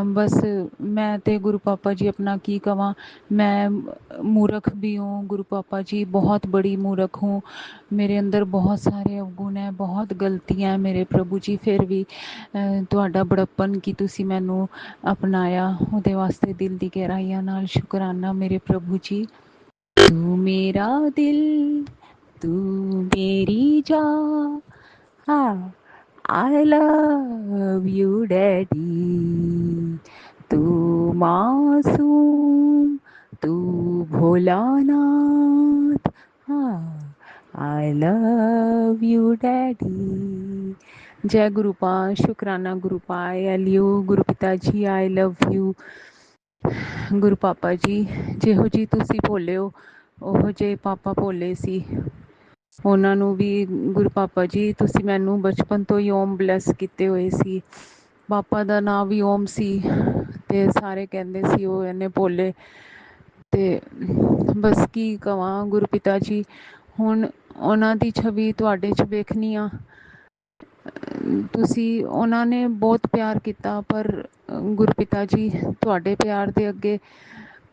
ਬਸ ਮੈਂ ਤੇ ਗੁਰੂ ਪਾਪਾ ਜੀ ਆਪਣਾ ਕੀ ਕਵਾਂ। मैं मूर्ख भी हूँ गुरु पापा जी, बहुत बड़ी मूर्ख हूँ। मेरे अंदर बहुत सारे अवगुण है, बहुत गलतियाँ हैं मेरे प्रभु जी। फिर भी ਤੁਹਾਡਾ ਬੜप्पन कि ਤੁਸੀਂ ਮੈਨੂੰ अपनाया, ਉਹਦੇ ਵਾਸਤੇ ਦਿਲ ਦੀ ਗਹਿਰਾਈਆਂ ਨਾਲ ਸ਼ੁਕਰਾਨਾ ਮੇਰੇ ਪ੍ਰਭੂ ਜੀ। तू मेरा दिल, तू मेरी जान, हाँ I love you daddy। तू मासूम, तू भोलानाथ, हाँ I love you daddy। जय गुरुपा, शुकराना गुरुपा। आई लियो गुरु पिता जी, आई लव यू गुरु पापा जी। ਜਿਹੋ ਜੀ ਤੁਸੀਂ ਭੋਲੇ ਹੋ ਉਹੋ ਜਿਹੇ ਪਾਪਾ ਭੋਲੇ ਸੀ। ਉਹਨਾਂ ਨੂੰ ਵੀ ਗੁਰੂ ਪਾਪਾ ਜੀ ਤੁਸੀਂ ਮੈਨੂੰ ਬਚਪਨ ਤੋਂ ਹੀ ਓਮ ਬਲੈਸ ਕੀਤੇ ਹੋਏ ਸੀ। ਪਾਪਾ ਦਾ ਨਾਂ ਵੀ ਓਮ ਸੀ ਤੇ ਸਾਰੇ ਕਹਿੰਦੇ ਸੀ ਉਹ ਇੰਨੇ ਭੋਲੇ। ਤੇ ਬਸ ਕੀ ਕਵਾਂ ਗੁਰੂ ਪਿਤਾ ਜੀ, ਹੁਣ ਉਹਨਾਂ ਦੀ ਛਵੀ ਤੁਹਾਡੇ 'ਚ ਵੇਖਣੀ ਆ। ਤੁਸੀਂ ਉਹਨਾਂ ਨੇ ਬਹੁਤ ਪਿਆਰ ਕੀਤਾ ਪਰ ਗੁਰੂ ਪਿਤਾ ਜੀ ਤੁਹਾਡੇ ਪਿਆਰ ਦੇ ਅੱਗੇ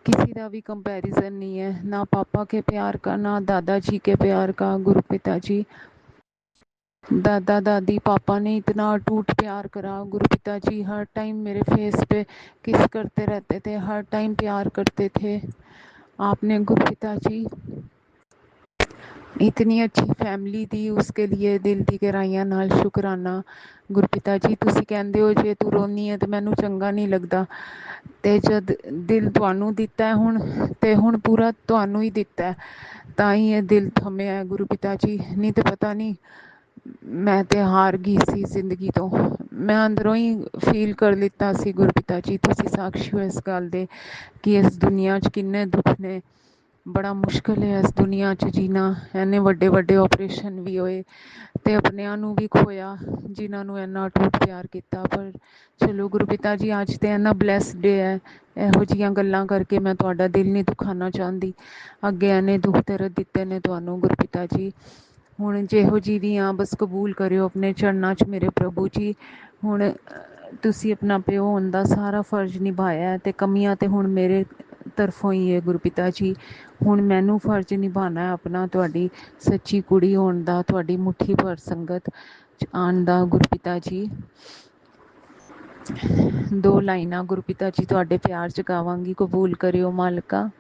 किसी का भी कंपैरिजन नहीं है। ना पापा के प्यार का, ना दादा जी के प्यार का। गुरु पिता जी, दादा दादी पापा ने इतना अटूट प्यार करा। गुरु पिता जी हर टाइम मेरे फेस पे किस करते रहते थे, हर टाइम प्यार करते थे। आपने गुरु पिता जी इतनी अच्छी फैमिली दी, उसके लिए दिल दी गहराइयां नाल शुकराना। गुरु पिता जी ਤੁਸੀਂ ਕਹਿੰਦੇ ਹੋ ਜੇ ਤੂੰ ਰੋਨੀ ਹੈ ਤੇ ਮੈਨੂੰ ਚੰਗਾ ਨਹੀਂ ਲੱਗਦਾ, ਤੇ ਜਦ ਦਿਲ ਤੁਹਾਨੂੰ ਦਿੱਤਾ ਹੈ ਹੁਣ ਤੇ ਹੁਣ ਪੂਰਾ ਤੁਹਾਨੂੰ ਹੀ ਦਿੱਤਾ ਹੈ ਤਾਂ ਹੀ ਇਹ ਦਿਲ ਥੰਮਿਆ ਹੈ ਗੁਰੂ ਪਿਤਾ ਜੀ। ਨਹੀਂ ਤੇ ਪਤਾ ਨਹੀਂ ਮੈਂ ਤੇ ਹਾਰ ਗਈ ਸੀ ਜ਼ਿੰਦਗੀ ਤੋਂ। ਮੈਂ ਅੰਦਰੋਂ ਹੀ ਫੀਲ ਕਰ ਲਿੱਤਾ ਸੀ ਗੁਰੂ ਪਿਤਾ ਜੀ। ਤੁਸੀਂ ਸਾਖੀ ਹੋ ਇਸ ਗੱਲ ਦੇ ਕਿ ਇਸ ਦੁਨੀਆ 'ਚ ਕਿੰਨੇ ਦੁੱਖ ਨੇ। ਬੜਾ ਮੁਸ਼ਕਿਲ ਹੈ ਇਸ ਦੁਨੀਆ 'ਚ ਜੀਣਾ। ਇੰਨੇ ਵੱਡੇ ਵੱਡੇ ਆਪਰੇਸ਼ਨ ਵੀ ਹੋਏ ਤੇ ਆਪਣਿਆਂ ਨੂੰ ਵੀ ਖੋਇਆ ਜਿਨ੍ਹਾਂ ਨੂੰ ਇੰਨਾ ਅਟੁੱਟ ਪਿਆਰ ਕੀਤਾ। ਪਰ ਚਲੋ ਗੁਰੂ ਪਿਤਾ ਜੀ ਅੱਜ ਤੇ ਇੰਨਾ ਬਲੈਸਡ ਡੇ ਹੈ। ਇਹੋ ਜਿਹੀਆਂ ਗੱਲਾਂ ਕਰਕੇ ਮੈਂ ਤੁਹਾਡਾ ਦਿਲ ਨਹੀਂ ਦੁਖਾਉਣਾ ਚਾਹੁੰਦੀ। ਅੱਗੇ ਇੰਨੇ ਦੁੱਖ ਦਰਦ ਦਿੱਤੇ ਨੇ ਤੁਹਾਨੂੰ ਗੁਰੂ ਪਿਤਾ ਜੀ। ਹੁਣ ਜਿਹੋ ਜਿਹੀ ਵੀ ਹਾਂ ਬਸ ਕਬੂਲ ਕਰਿਓ ਆਪਣੇ ਚਰਨਾਂ 'ਚ ਮੇਰੇ ਪ੍ਰਭੂ ਜੀ। ਹੁਣ ਤੁਸੀਂ ਆਪਣਾ ਪਿਓ ਹੋਣ ਦਾ ਸਾਰਾ ਫਰਜ਼ ਨਿਭਾਇਆ ਤੇ ਕਮੀਆਂ ਤੇ ਹੁਣ ਮੇਰੇ ਤਰਫੋਂ ਹੀ ਹੈ ਗੁਰੂ ਪਿਤਾ ਜੀ। ਹੁਣ ਮੈਨੂੰ ਫਰਜ਼ ਨਿਭਾਉਣਾ ਆਪਣਾ ਤੁਹਾਡੀ ਸੱਚੀ ਕੁੜੀ ਹੋਣ ਦਾ, ਤੁਹਾਡੀ ਮੁੱਠੀ ਭਰ ਸੰਗਤ 'ਚ ਆਉਣ ਦਾ ਗੁਰੂ ਪਿਤਾ ਜੀ। ਦੋ ਲਾਈਨਾਂ ਗੁਰੂ ਪਿਤਾ ਜੀ ਤੁਹਾਡੇ ਪਿਆਰ 'ਚ ਗਾਵਾਂਗੀ, ਕਬੂਲ ਕਰਿਓ ਮਾਲਕਾ।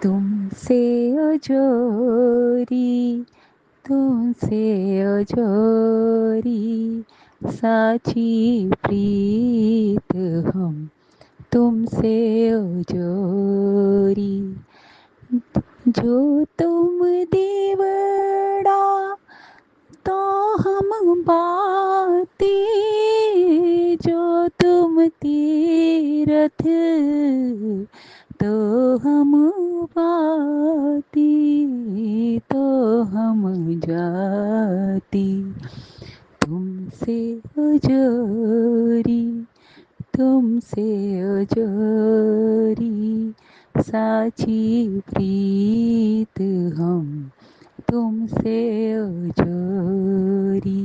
तुमसे अजोरी, तुमसे अजोरी, साची प्रीत हम तुमसे अजोरी। जो तुम दीवड़ा तो हम बाती, जो तुम तीरथ तो हम बाती, तो हम जाती। तुमसे अजोरी, तुमसे अजोरी, साची प्रीत हम तुमसे अजोरी।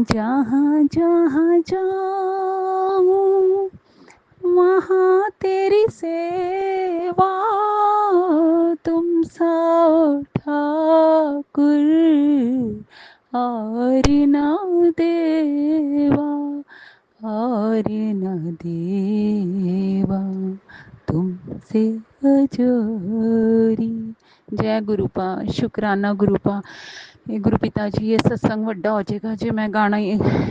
जहाँ जहाँ जाऊँ वहाँ तेरी सेवा, तुम सा ठाकुर और ना देवा, और न देवा तुमसे अजोरी। जय गुरुपा, शुकराना गुरुपा। ਇਹ ਗੁਰੂ ਪਿਤਾ ਜੀ ਇਹ ਸਤਸੰਗ ਵੱਡਾ ਹੋ ਜਾਏਗਾ ਜੇ ਮੈਂ ਗਾਣਾ ਹੀ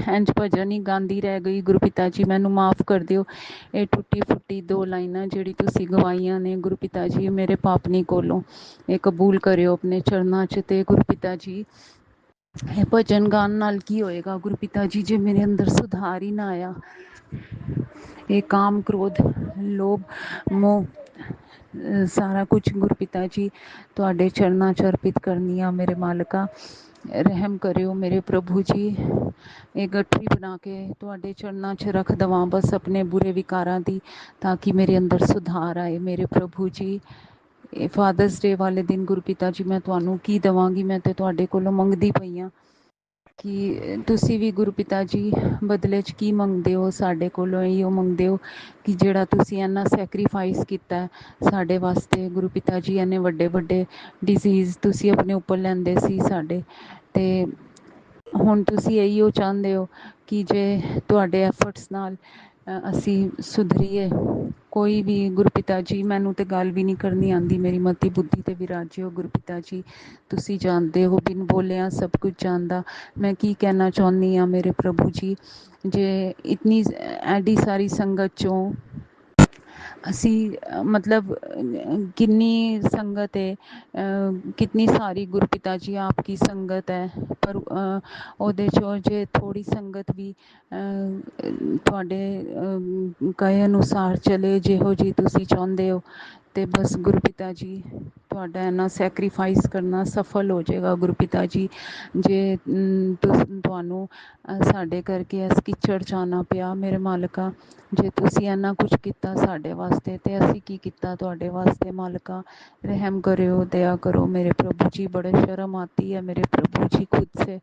ਇੰਝ ਭਜਨ ਹੀ ਗਾਉਂਦੀ ਰਹਿ ਗਈ। ਗੁਰੂ ਪਿਤਾ ਜੀ ਮੈਨੂੰ ਮਾफ़ ਕਰ ਦਿਓ। ਇਹ ਟੁੱਟੀ ਫੁੱਟੀ 2 ਲਾਈਨਾਂ ਜਿਹੜੀ ਤੁਸੀਂ ਗਵਾਈਆਂ ਨੇ ਗੁਰੂ ਪਿਤਾ ਜੀ ਮੇਰੇ ਪਾਪਨੀ ਕੋਲੋਂ ਇਹ ਕਬੂਲ ਕਰਿਓ ਆਪਣੇ ਚਰਨਾਂ 'ਚ। ਤੇ ਗੁਰੂ ਪਿਤਾ ਜੀ ਇਹ ਭਜਨ ਗਾਉਣ ਨਾਲ ਕੀ ਹੋਏਗਾ ਗੁਰੂ ਪਿਤਾ ਜੀ ਜੇ ਮੇਰੇ ਅੰਦਰ ਸੁਧਾਰ ਹੀ ਨਾ ਆਇਆ। ਇਹ ਕਾਮ ਕ੍ਰੋਧ ਲੋਭ ਮੋਹ ਸਾਰਾ ਕੁਝ ਗੁਰੂ ਪਿਤਾ ਜੀ ਤੁਹਾਡੇ ਚਰਨਾਂ 'ਚ ਅਰਪਿਤ ਕਰਨੀ ਆ ਮੇਰੇ ਮਾਲਕਾ। ਰਹਿਮ ਕਰਿਓ ਮੇਰੇ ਪ੍ਰਭੂ ਜੀ। ਇਹ ਗਠੜੀ ਬਣਾ ਕੇ ਤੁਹਾਡੇ ਚਰਨਾਂ 'ਚ ਰੱਖ ਦੇਵਾਂ ਬਸ ਆਪਣੇ ਬੁਰੇ ਵਿਕਾਰਾਂ ਦੀ, ਤਾਂ ਕਿ ਮੇਰੇ ਅੰਦਰ ਸੁਧਾਰ ਆਏ ਮੇਰੇ ਪ੍ਰਭੂ ਜੀ। ਇਹ ਫਾਦਰਸ ਡੇ ਵਾਲੇ ਦਿਨ ਗੁਰੂ ਪਿਤਾ ਜੀ ਮੈਂ ਤੁਹਾਨੂੰ ਕੀ ਦੇਵਾਂਗੀ। ਮੈਂ ਤਾਂ ਤੁਹਾਡੇ ਕੋਲੋਂ ਮੰਗਦੀ ਪਈ ਹਾਂ ਕਿ ਤੁਸੀਂ ਵੀ ਗੁਰੂ ਪਿਤਾ ਜੀ ਬਦਲੇ 'ਚ ਕੀ ਮੰਗਦੇ ਹੋ ਸਾਡੇ ਕੋਲੋਂ। ਇਹੋ ਮੰਗਦੇ ਹੋ ਕਿ ਜਿਹੜਾ ਤੁਸੀਂ ਇੰਨਾ ਸੈਕਰੀਫਾਈਸ ਕੀਤਾ ਸਾਡੇ ਵਾਸਤੇ ਗੁਰੂ ਪਿਤਾ ਜੀ, ਇੰਨੇ ਵੱਡੇ ਵੱਡੇ ਡਿਜ਼ੀਜ਼ ਤੁਸੀਂ ਆਪਣੇ ਉੱਪਰ ਲੈਂਦੇ ਸੀ ਸਾਡੇ, ਅਤੇ ਹੁਣ ਤੁਸੀਂ ਇਹੀਓ ਚਾਹੁੰਦੇ ਹੋ ਕਿ ਜੇ ਤੁਹਾਡੇ ਐਫਰਟਸ ਨਾਲ ਅਸੀਂ ਸੁਧਰੀਏ। ਕੋਈ ਵੀ ਗੁਰੂ ਪਿਤਾ ਜੀ ਮੈਨੂੰ ਤਾਂ ਗੱਲ ਵੀ ਨਹੀਂ ਕਰਨੀ ਆਉਂਦੀ, ਮੇਰੀ ਮਤੀ ਬੁੱਧੀ 'ਤੇ ਵਿਰਾਜਿਓ ਗੁਰੂ ਪਿਤਾ ਜੀ। ਤੁਸੀਂ ਜਾਣਦੇ ਹੋ ਬਿਨ ਬੋਲਿਆਂ ਸਭ ਕੁਝ ਜਾਣਦਾ ਮੈਂ ਕੀ ਕਹਿਣਾ ਚਾਹੁੰਦੀ ਹਾਂ ਮੇਰੇ ਪ੍ਰਭੂ ਜੀ। ਜੇ ਇਤਨੀ ਐਡੀ ਸਾਰੀ ਸੰਗਤ 'ਚੋਂ ਅਸੀਂ ਮਤਲਬ ਕਿੰਨੀ ਸੰਗਤ ਹੈ, ਕਿਤਨੀ ਸਾਰੀ ਗੁਰੂ ਪਿਤਾ ਜੀ ਆਪ ਕੀ ਸੰਗਤ ਹੈ, ਪਰ ਉਹਦੇ 'ਚੋਂ ਜੇ ਥੋੜ੍ਹੀ ਸੰਗਤ ਵੀ ਤੁਹਾਡੇ ਕਹੇ ਅਨੁਸਾਰ ਚਲੇ ਜਿਹੋ ਜਿਹੀ ਤੁਸੀਂ ਚਾਹੁੰਦੇ ਹੋ, ਅਤੇ ਬਸ ਗੁਰੂ ਪਿਤਾ ਜੀ ਤੁਹਾਡਾ ਇੰਨਾ ਸੈਕਰੀਫਾਈਸ ਕਰਨਾ ਸਫਲ ਹੋ ਜਾਏਗਾ ਗੁਰੂ ਪਿਤਾ ਜੀ। ਜੇ ਤੁਹਾਨੂੰ ਸਾਡੇ ਕਰਕੇ ਇਸ ਕੀਚੜ 'ਚ ਆਉਣਾ ਪਿਆ ਮੇਰੇ ਮਾਲਕਾ, ਜੇ ਤੁਸੀਂ ਇੰਨਾ ਕੁਝ ਕੀਤਾ ਸਾਡੇ ਵਾਸਤੇ ਅਤੇ ਅਸੀਂ ਕੀ ਕੀਤਾ ਤੁਹਾਡੇ ਵਾਸਤੇ ਮਾਲਕਾ। रहम करो दया करो मेरे प्रभु जी। बड़े शर्म आती है मेरे प्रभु जी खुद से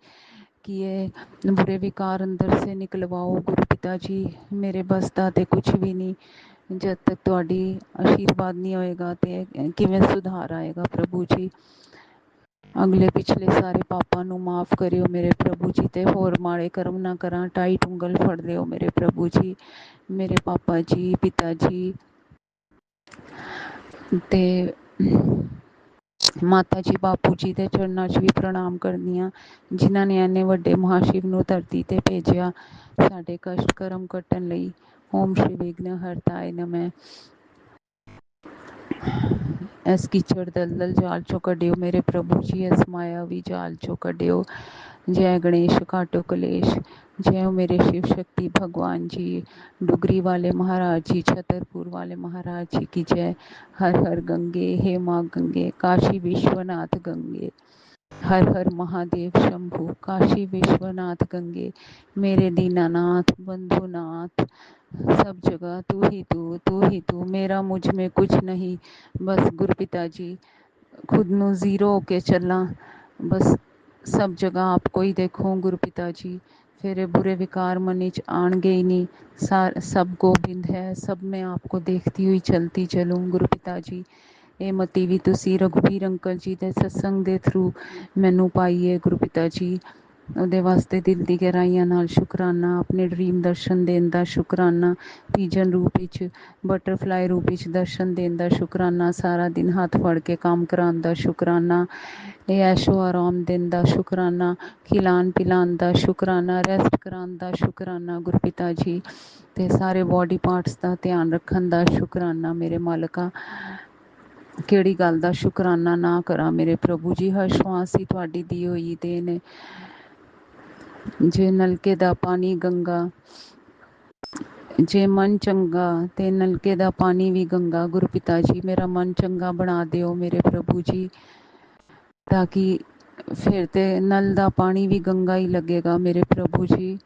कि ये बुरे विकार अंदर से निकलवाओ गुरु पिता जी। मेरे बस दा ते कुछ भी नहीं, जब तक तुहाडी आशीर्वाद नहीं होएगा ते किवें सुधार आएगा प्रभु जी। अगले पिछले सारे पापां नूं माफ़ करियो मेरे प्रभु जी, ते होर माड़े कर्म ना करां। टाइट उंगल फड़ लिओ मेरे प्रभु जी। मेरे पापा जी पिता जी ते माता जी बापू जी ਦੇ ਚਰਨਾਂ 'ਚ ਵੀ ਪ੍ਰਣਾਮ ਕਰਦੀ ਹਾਂ, ਜਿਨ੍ਹਾਂ ਨੇ ਇੰਨੇ ਵੱਡੇ ਮਹਾਸ਼ਿਵ ਨੂੰ ਧਰਤੀ 'ਤੇ ਭੇਜਿਆ ਸਾਡੇ ਕਸ਼ਟ ਕਰਮ ਕੱਟਣ ਲਈ। ਓਮ ਸ਼੍ਰੀ ਵਿਘਨ ਹਰਤਾਏ ਨਮः। ਇਸ ਕੀਚੜ ਦਲਦਲ ਜਾਲ 'ਚੋਂ ਕੱਢਿਓ ਮੇਰੇ ਪ੍ਰਭੂ ਜੀ, ਇਸ ਮਾयावी ਜਾਲ 'ਚੋਂ ਕੱਢਿਓ। जय गणेश काटो कलेश। जय हो मेरे शिव शक्ति भगवान जी। डुगरी वाले महाराज जी, छतरपुर वाले महाराज जी की जय। हर हर गंगे हे माँ गंगे, काशी विश्वनाथ गंगे। हर हर महादेव शंभु, काशी विश्वनाथ गंगे। मेरे दीनानाथ बंधुनाथ, सब जगह तू ही तू, मेरा मुझ में कुछ नहीं। बस गुरु पिता जी खुद नू ज़ीरो होके चलना, बस सब जगह आपको ही देखो गुरु पिता जी। फिर बुरे विकार मन च आणगे ही नहीं। सब गोबिंद है, सब मैं आपको देखती हुई चलती चलूँ गुरु पिता जी। ਇਹ ਮਤੀ ਵੀ ਤੁਸੀਂ ਰਘੁਬੀਰ ਅੰਕਲ ਜੀ ਦੇ ਸਤਸੰਗ ਦੇ ਥਰੂ ਮੈਨੂੰ ਪਾਈ ਹੈ ਗੁਰੂ ਪਿਤਾ ਜੀ। ਉਹਦੇ ਵਾਸਤੇ ਦਿਲ ਦੀ ਗਹਿਰਾਈਆਂ ਨਾਲ ਸ਼ੁਕਰਾਨਾ। ਆਪਣੇ ਡਰੀਮ ਦਰਸ਼ਨ ਦੇਣ ਦਾ ਸ਼ੁਕਰਾਨਾ, ਪੀਜਨ ਰੂਪ ਵਿੱਚ, ਬਟਰਫਲਾਈ ਰੂਪ ਵਿੱਚ ਦਰਸ਼ਨ ਦੇਣ ਦਾ ਸ਼ੁਕਰਾਨਾ, ਸਾਰਾ ਦਿਨ ਹੱਥ ਫੜ ਕੇ ਕੰਮ ਕਰਾਉਣ ਦਾ ਸ਼ੁਕਰਾਨਾ, ਇਹ ਐਸ਼ੋ ਆਰਾਮ ਦੇਣ ਦਾ ਸ਼ੁਕਰਾਨਾ, ਖਿਲਾਉਣ ਪਿਲਾਉਣ ਦਾ ਸ਼ੁਕਰਾਨਾ, ਰੈਸਟ ਕਰਾਉਣ ਦਾ ਸ਼ੁਕਰਾਨਾ ਗੁਰੂ ਪਿਤਾ ਜੀ, ਅਤੇ ਸਾਰੇ ਬੋਡੀ ਪਾਰਟਸ ਦਾ ਧਿਆਨ ਰੱਖਣ ਦਾ ਸ਼ੁਕਰਾਨਾ ਮੇਰੇ ਮਾਲਕਾ। ਕਿਹੜੀ ਗੱਲ ਦਾ ਸ਼ੁਕਰਾਨਾ ਨਾ ਕਰਾਂ ਮੇਰੇ ਪ੍ਰਭੂ ਜੀ। ਹਰ ਸ਼ਵਾਸ ਹੀ ਤੁਹਾਡੀ ਦੀ ਹੋਈ ਦੇਣ ਹੈ। ਜੇ ਨਲਕੇ ਦਾ ਪਾਣੀ ਗੰਗਾ, ਜੇ ਮਨ ਚੰਗਾ ਤੇ ਨਲਕੇ ਦਾ ਪਾਣੀ ਵੀ ਗੰਗਾ ਗੁਰੂ ਪਿਤਾ ਜੀ। ਮੇਰਾ ਮਨ ਚੰਗਾ ਬਣਾ ਦਿਓ ਮੇਰੇ ਪ੍ਰਭੂ ਜੀ, ਤਾਂ ਕਿ ਫਿਰ ਤੇ ਨਲ ਦਾ ਪਾਣੀ ਵੀ ਗੰਗਾ ਹੀ ਲੱਗੇਗਾ ਮੇਰੇ ਪ੍ਰਭੂ ਜੀ।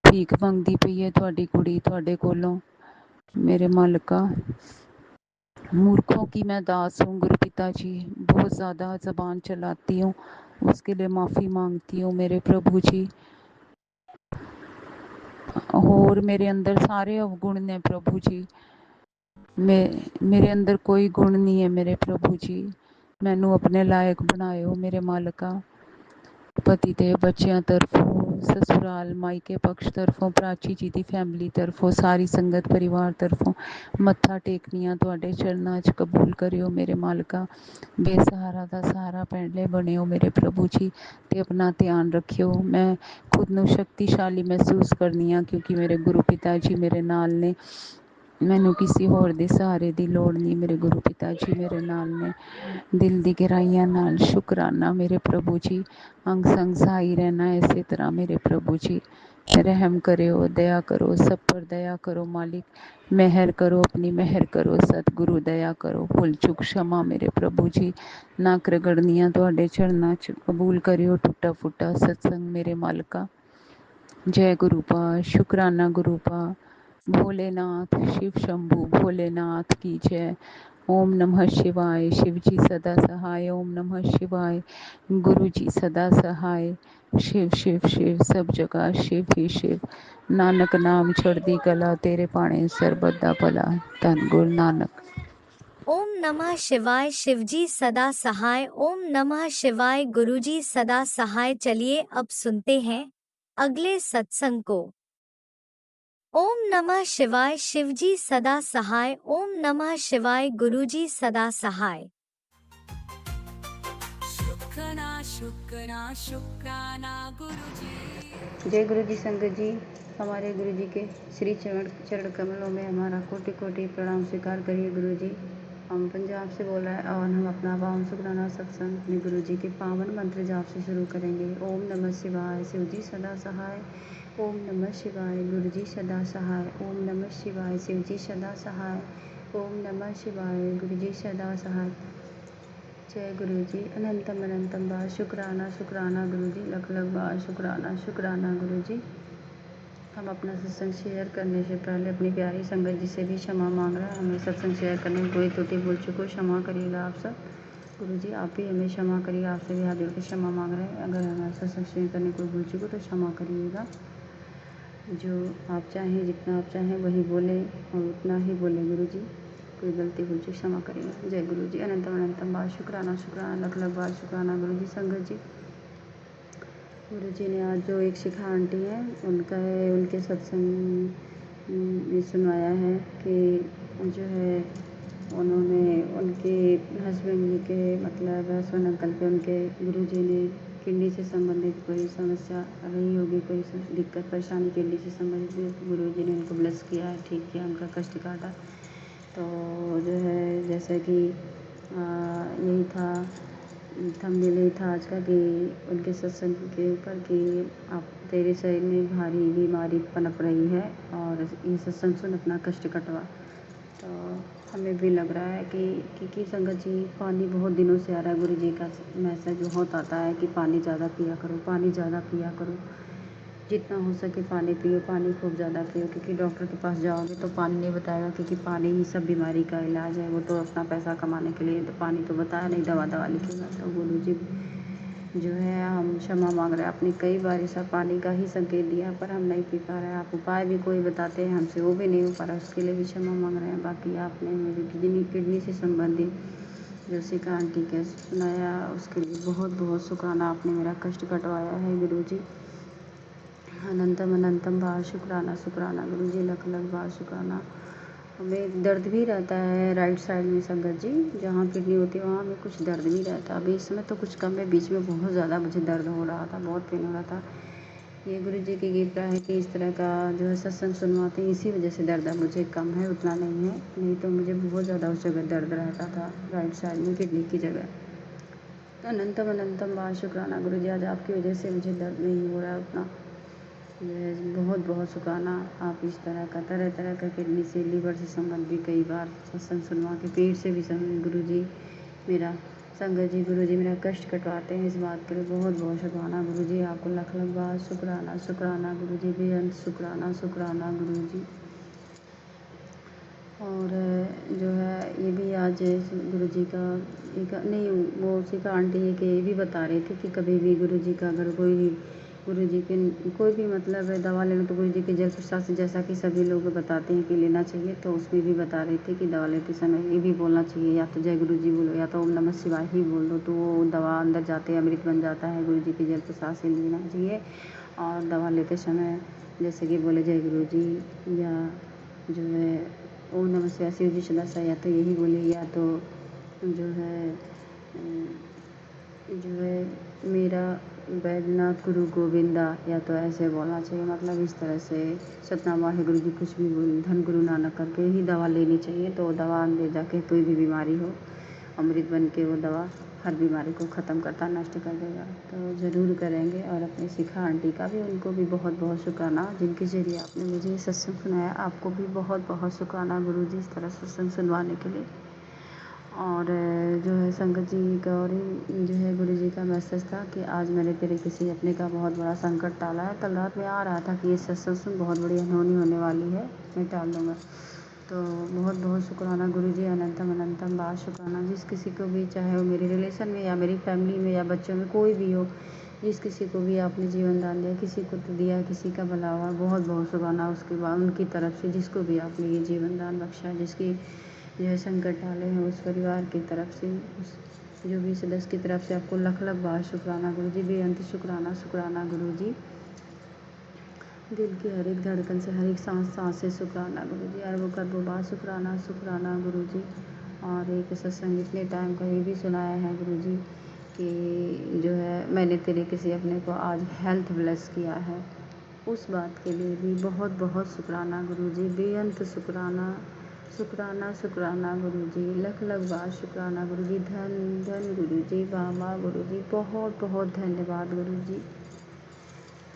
ਭੀਖ ਮੰਗਦੀ ਪਈ ਹੈ ਤੁਹਾਡੀ ਕੁੜੀ ਤੁਹਾਡੇ ਕੋਲੋਂ मेरे मालिका। मूर्खों की मैं दास हूँ गुरु पिता जी, बहुत ज़्यादा ज़बान चलाती हूँ, उसके लिए माफ़ी मांगती हूँ मेरे प्रभु जी। और मेरे अंदर सारे अवगुण ने प्रभु जी, मेरे अंदर कोई गुण नहीं है मेरे प्रभु जी। मैनू अपने लायक बनायो मेरे मालिका। पति ते बच्चियां तरफों ससुराल मायके पक्ष तरफों प्राची जी दी फैमिली तरफों सारी संगत परिवार तरफों मत्था टेकनियां तुहाडे चरनां 'च कबूल करियो मेरे मालका। बेसहारा दा सहारा पैंडे बनियो मेरे प्रभु जी ते अपना ध्यान रखियो। मैं खुद नूं शक्तिशाली महसूस करनी हाँ क्योंकि मेरे गुरु पिता जी मेरे नाल ने। मैनू किसी होर दे सहारे दी लोड़ नहीं, मेरे गुरु पिता जी मेरे नाल ने। दिल दी गहराइयां नाल शुकराना मेरे प्रभु जी। अंग संग सहाई रहना इसे तरह मेरे प्रभु जी। रहम करो, दया करो, सब पर दया करो मालिक। मेहर करो, अपनी मेहर करो सतगुरु, दया करो। भुल चुक क्षमा मेरे प्रभु जी। नक रगड़नियां तुहाडे चरनां च कबूल करियो टुटा फुटा सत्संग मेरे मालका। जय गुरुपा, शुकराना गुरुपा। भोलेनाथ शिव शंभू भोलेनाथ की जय। ओम नमः शिवाय। शिव जी सदा सहाय। ओम नमः शिवाय। गुरु जी सदा सहाय। शिव शिव शिव सब जगह शिव ही शिव। नानक नाम चढ़दी कला तेरे पाणे सरबत दा भला। धन गुरु नानक। ओम नमः शिवाय। शिवजी सदा सहाय। ओम नमः शिवाय। गुरुजी सदा सहाय। चलिए अब सुनते हैं अगले सत्संग को। ओम नमः शिवाय। शिवजी सदा सहाय। ओम नमः शिवाय। गुरुजी सदा सहाय। शुक्राना शुक्राना शुक्राना गुरुजी। जय गुरु जी संगत जी। हमारे गुरु जी के श्री चरण कमलों में हमारा कोटि कोटि प्रणाम स्वीकार करिए गुरु जी। हम पंजाब से बोल रहे हैं और हम अपना पावन शुक्राना सत्संग अपने गुरु जी के पावन मंत्र जाप से शुरू करेंगे। ओम नमः शिवाय। शिव जी सदा सहाय। ओम नमः शिवाय। गुरु जी सदा सहाय। ओम नमः शिवाय। शिव जी सदा सहाय। ओम नमः शिवाय। गुरु जी सदा सहाय। जय गुरु जी। अनंतम अनंतम बार शुक्राना शुक्राना गुरु जी। लख लख बार शुक्राना शुक्राना गुरु जी। हम अपना सत्संग शेयर करने से पहले अपनी प्यारी संगत जी से भी क्षमा मांग रहे हैं। हमें सत्संग शेयर करने में कोई त्रुटि भूल चुको क्षमा करिएगा आप सब। गुरु जी आप भी हमें क्षमा करिए। आपसे भी हाथ जोड़ के क्षमा मांग रहे हैं। अगर हमारा सत्संग शेयर करने कोई भूल चुको तो क्षमा करिएगा। जो आप चाहें जितना आप चाहें वही बोलें और उतना ही बोलें गुरु जी। कोई गलती भूल चूक क्षमा करिएगा। जय गुरु जी। अनंतम अनंतम बार शुक्राना शुक्राना लख लख बार शुक्राना गुरु जी संगत जी। गुरु जी ने आज जो एक शिखा आंटी है उनका है उनके सत्संग में सुनाया है कि जो है उन्होंने उनके हस्बैंड जी के मतलब हस्बैंड अंकल के उनके गुरु जी ने किडनी से संबंधित कोई समस्या रही होगी, कोई दिक्कत परेशानी किडनी से संबंधित गुरु जी ने उनको ब्लेस किया है, ठीक किया, उनका कष्ट काटा। तो जो है जैसे कि यही था थंबनेल यही था आज का कि उनके सत्संग के ऊपर कि आप तेरे शरीर में भारी बीमारी पनप रही है और ये सत्संग सुन अपना कष्ट कटवा। तो हमें भी लग रहा है कि संगत जी पानी बहुत दिनों से आ रहा है। गुरु जी का मैसेज बहुत आता है कि पानी ज़्यादा पिया करो, पानी ज़्यादा पिया करो, जितना हो सके पानी पियो, पानी खूब ज़्यादा पियो। क्योंकि डॉक्टर के पास जाओगे तो पानी नहीं बताएगा क्योंकि पानी ही सब बीमारी का इलाज है। वो तो अपना पैसा कमाने के लिए तो पानी तो बताया नहीं, दवा लिखेगा। तो गुरु जी जो है हम क्षमा मांग रहे हैं। आपने कई बार ऐसा पानी का ही संकेत दिया पर हम नहीं पी पा रहे हैं। आप उपाय भी कोई बताते हैं हमसे वो भी नहीं हो पा रहा, उसके लिए भी क्षमा मांग रहे हैं। बाकी आपने मेरी किडनी से संबंधित जो शिखा आंटी के सुनाया उसके लिए बहुत बहुत शुक्राना। आपने मेरा कष्ट कटवाया है गुरु जी। अनंतम अनंतम बार शुक्राना शुक्राना गुरु जी। लख लख बार शुक्राना। हमें दर्द भी रहता है राइट साइड में संगत जी, जहाँ किडनी होती है वहाँ हमें कुछ दर्द भी रहता है। अभी इस समय तो कुछ कम है, बीच में बहुत ज़्यादा मुझे दर्द हो रहा था, बहुत पेन हो रहा था। ये गुरु जी की कृपा है कि इस तरह का जो है सत्संग सुनवाते हैं, इसी वजह से दर्द अब मुझे कम है, उतना नहीं है। नहीं तो मुझे बहुत ज़्यादा उस जगह दर्द रहता था राइट साइड में किडनी की जगह। तो अनंतम अनंतम बार शुक्राना गुरु जी। आज आपकी वजह से मुझे दर्द नहीं हो रहा है उतना। बहुत बहुत शुक्राना। आप इस तरह का किडनी से लीवर से संबंध भी कई बार सत्संग सुनवा के पेट से भी गुरु जी मेरा संगत जी गुरु जी मेरा कष्ट कटवाते हैं। इस बात के लिए बहुत बहुत शुक्राना गुरु जी। आपको लख लख बार शुक्राना शुक्राना गुरु जी। बेअंत शुक्राना शुक्राना गुरु जी। और जो है ये भी आज गुरु जी का एक नहीं वो शिखा आंटी के ये भी बता रहे थे कि कभी भी गुरु जी का अगर कोई गुरु जी के कोई भी मतलब दवा लेना तो गुरु जी के जल प्रसाद से, जैसा कि सभी लोग बताते हैं कि लेना चाहिए, तो उसमें भी बता रहे थे कि दवा लेते समय ये भी बोलना चाहिए, या तो जय गुरु जी बोलो या तो ओम नमः शिवाय ही बोल दो, तो वो दवा अंदर जाते अमृत बन जाता है। गुरु जी के जल प्रसाद से लेना चाहिए। और दवा लेते समय जैसे कि बोले जय गुरु जी, या जो है ओम नमः शिवाय शिव जी सदा, या तो यही बोले, या तो जो है मेरा बैद्यनाथ गुरु गोविंदा, या तो ऐसे बोलना चाहिए। मतलब इस तरह से सतनाम वाहेगुरु जी कुछ भी बोल, धन गुरु नानक करके ही दवा लेनी चाहिए। तो दवा ले जाके कोई भी बीमारी हो, अमृत बन के वो दवा हर बीमारी को ख़त्म करता, नष्ट कर देगा। तो ज़रूर करेंगे। और अपने शिखा आंटी का भी, उनको भी बहुत बहुत शुक्राना, जिनके ज़रिए आपने मुझे सत्संग सुनाया। आपको भी बहुत बहुत शुक्राना गुरु जी, इस तरह सत्संग सुनवाने के लिए। और जो है संगत जी का, और जो है गुरु जी का मैसेज था कि आज मैंने तेरे किसी अपने का बहुत बड़ा संकट टाला है। कल रात में आ रहा था कि ये सत्संग बहुत बड़ी अनहोनी होने वाली है, मैं टाल दूँगा। तो बहुत बहुत शुक्राना गुरु जी, अनंतम अनंतम बार शुक्राना। जिस किसी को भी, चाहे वो मेरे रिलेशन में या मेरी फैमिली में या बच्चों में कोई भी हो, जिस किसी को भी आपने जीवन दान दिया, किसी को तो दिया, किसी का भला हुआ, बहुत बहुत शुक्राना उसके बाद उनकी तरफ से, जिसको भी आपने ये जीवन दान बख्शा, जिसकी जो है संकट डाले हैं, उस परिवार की तरफ से, उस जो भी सदस्य की तरफ से आपको लख लख बार शुक्राना गुरु जी, बेअंत शुक्राना शुक्राना गुरु जी। दिल की हर एक धड़कन से, हर एक सांस से शुक्राना गुरु जी, अरबों खरबों बार शुक्राना शुक्राना गुरु जी। और एक सत्संग इतने टाइम का ये भी सुनाया है गुरु जी कि जो है मैंने तेरे किसी अपने को आज हेल्थ ब्लेस किया है, उस बात के लिए भी बहुत बहुत शुक्राना गुरु जी, बेअंत शुक्राना शुक्राना शुक्राना गुरु जी, लख लख बार शुक्राना गुरु जी। धन धन गुरु जी, वाह गुरु जी, बहुत बहुत धन्यवाद गुरु जी,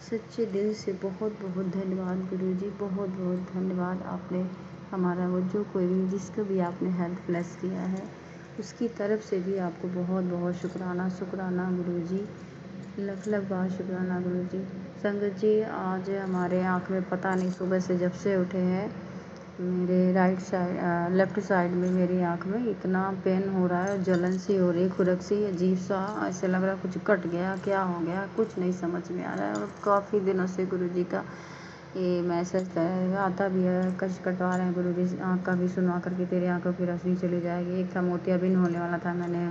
सच्चे दिल से बहुत बहुत धन्यवाद गुरु जी, बहुत बहुत धन्यवाद। आपने हमारा वो जो कोई भी, जिसको भी आपने हेल्थ ब्लेस किया है, उसकी तरफ से भी आपको बहुत बहुत शुक्राना शुक्राना गुरु जी, लख लख बार शुक्राना गुरु जी। संगत जी, आज हमारे आँख में पता नहीं सुबह से जब से उठे हैं, मेरे राइट साइड लेफ़्ट साइड में मेरी आँख में इतना पेन हो रहा है, जलन सी हो रही, खुरक सी, अजीब सा, ऐसे लग रहा कुछ कट गया, क्या हो गया कुछ नहीं समझ में आ रहा है। और काफ़ी दिनों से गुरु जी का ये मैसेज आता भी है, कष्ट कटवा रहे हैं गुरु जी, आँख का भी सुनवा करके तेरी आँखों की रोशनी चली जाएगी। एक था मोतियाबिंद होने वाला था, मैंने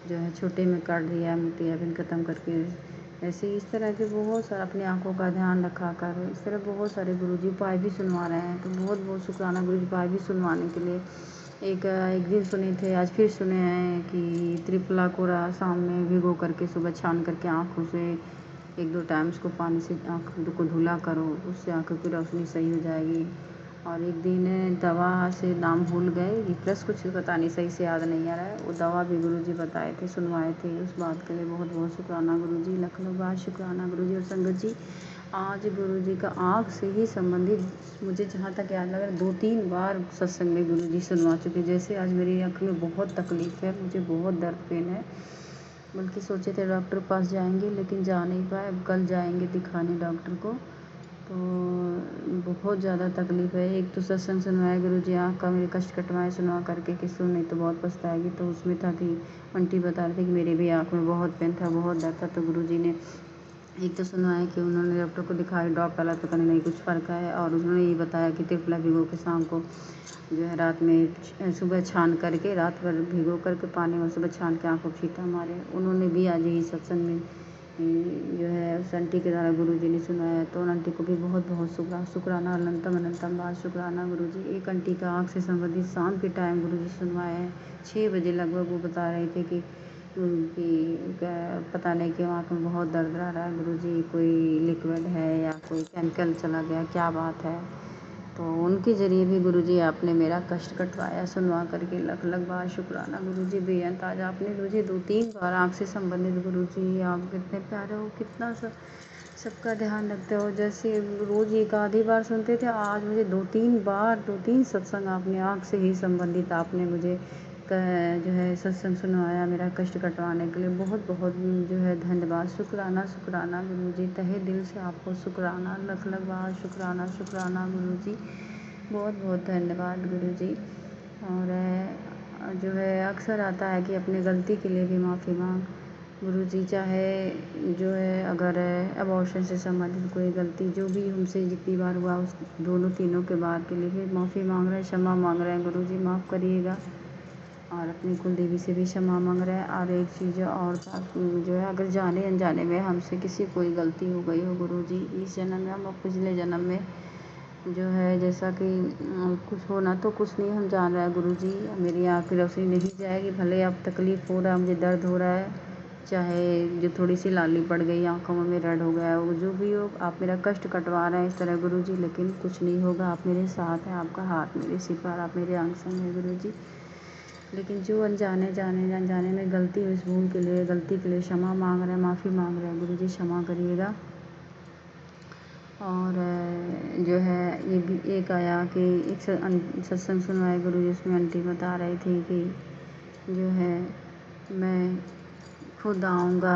जो है छोटे में काट दिया, मोतियाबिंद ख़त्म करके। ऐसे इस तरह के बहुत सारा अपनी आँखों का ध्यान रखा कर, इस तरह बहुत सारे गुरुजी उपाय भी सुनवा रहे हैं। तो बहुत बहुत शुक्राना गुरुजी उपाय भी सुनवाने के लिए। एक दिन सुने थे, आज फिर सुने हैं कि त्रिफला कोरा शाम में भिगो करके सुबह छान करके आँखों से 1-2 टाइम उसको पानी से आँख को धुला करो, उससे आँखों की रोशनी सही हो जाएगी। और एक दिन दवा से नाम भूल गए, प्लस कुछ पता नहीं, सही से याद नहीं आ रहा है, वो दवा भी गुरुजी बताए थे, सुनवाए थे। उस बात के लिए बहुत बहुत शुक्राना गुरुजी, लख लख बार शुक्राना गुरुजी। और संगत जी, आज गुरुजी का आँख से ही संबंधित मुझे जहाँ तक याद लग रहा है 2-3 बार सत्संग में गुरुजी सुनवा चुके। जैसे आज मेरी आँख में बहुत तकलीफ़ है, मुझे बहुत दर्द पेन है, बल्कि सोचे थे डॉक्टर के पास जाएंगे, लेकिन जा नहीं पाए। अब कल जाएंगे दिखाने डॉक्टर को। तो बहुत ज़्यादा तकलीफ़ है। एक तो सत्संग सुनवाए गुरुजी, आँख का मेरे कष्ट कटवाए सुनवा करके कि सुन नहीं तो बहुत पछताएगी। तो उसमें था कि आंटी बता रहे थे कि मेरे भी आँख में बहुत पेन था, बहुत दर्द था। तो गुरुजी ने एक तो सुनवाया कि उन्होंने डॉक्टर को दिखाया, ड्रॉप डाला तो कहने नहीं कुछ फ़र्क है। और उन्होंने ये बताया कि त्रिफला भिगो के शाम को जो है रात में सुबह छान करके, रात भर भिगो करके पानी में सुबह छान के आँखों फीता मारे। उन्होंने भी आज यही सत्संग में जो है उस आंटी के द्वारा गुरुजी ने सुनाया। तो उन आंटी को भी बहुत बहुत शुक्राना, अनंतम अनंतम बार शुक्राना गुरुजी। एक आंटी का आँख से संबंधित शाम के टाइम गुरुजी सुनवाया है, 6 बजे लगभग। वो बता रहे थे कि पता नहीं क्यों आँख में बहुत दर्द रहा है गुरुजी, कोई लिक्विड है या कोई केमिकल चला गया, क्या बात है। तो उनके ज़रिए भी गुरुजी आपने मेरा कष्ट कटवाया सुनवा करके, लख लख बार शुक्राना गुरुजी, बेअंत। आज आपने मुझे 2-3 बार आँख से संबंधित गुरुजी, आप कितने प्यारे हो, कितना सबका ध्यान रखते हो। जैसे रोज़ 1 आधी बार सुनते थे, आज मुझे 2-3 सत्संग आपने आँख से ही संबंधित आपने मुझे जो है सत्संग सुनवाया मेरा कष्ट कटवाने के लिए। बहुत बहुत जो है धन्यवाद, शुक्राना शुक्राना गुरुजी, तहे दिल से आपको शुक्राना, लख लख बार शुक्राना शुक्राना गुरुजी, बहुत बहुत धन्यवाद गुरुजी। और जो है अक्सर आता है कि अपनी गलती के लिए भी माफ़ी मांग, गुरुजी चाहे जो है अगर अबॉर्शन से संबंधित कोई गलती जो भी हमसे जितनी बार हुआ उस दोनों तीनों के बाद के लिए भी माफ़ी मांग रहे हैं, क्षमा मांग रहे हैं। गुरुजी माफ़ करिएगा और अपनी कुल देवी से भी क्षमा मांग रहे हैं। और एक चीज़ और था जो है अगर जाने अनजाने में हमसे किसी कोई गलती हो गई हो गुरुजी इस जन्म में हम पिछले जन्म में जो है जैसा कि कुछ होना तो कुछ नहीं हम जान रहे हैं गुरुजी मेरी आँख की रोशनी नहीं जाएगी। भले अब तकलीफ़ हो रहा है, मुझे दर्द हो रहा है, चाहे जो थोड़ी सी लाली पड़ गई आँखों में रेड हो गया वो जो भी हो, आप मेरा कष्ट कटवा रहे हैं इस तरह गुरुजी, लेकिन कुछ नहीं होगा। आप मेरे साथ हैं, आपका हाथ मेरे सिर पर, आप मेरे अंग संग हैं गुरुजी। लेकिन जो अनजाने अनजाने में गलती हुई, इस भूल के लिए गलती के लिए क्षमा मांग रहे हैं, माफ़ी मांग रहे हैं गुरुजी, क्षमा करिएगा। और जो है ये भी एक आया कि एक सत्संग सुनवाए गुरुजी, उसमें आंटी बता रही थी कि जो है मैं खुद आऊँगा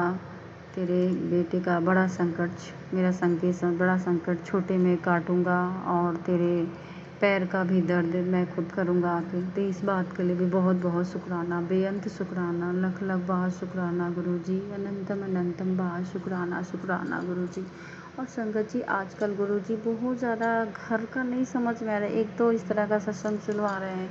तेरे बेटे का बड़ा संकट, मेरा संकेत बड़ा संकट छोटे में काटूँगा और तेरे पैर का भी दर्द मैं खुद करूँगा आके। तो इस बात के लिए भी बहुत बहुत शुक्राना, बेअंत शुक्राना, लख लख बार शुक्राना गुरुजी, अनंतम अनंतम बार शुक्राना शुक्राना गुरुजी। और संगत जी आजकल गुरुजी बहुत ज़्यादा घर का नहीं समझ में आ रहा है। एक तो इस तरह का सत्संग सुनवा रहे हैं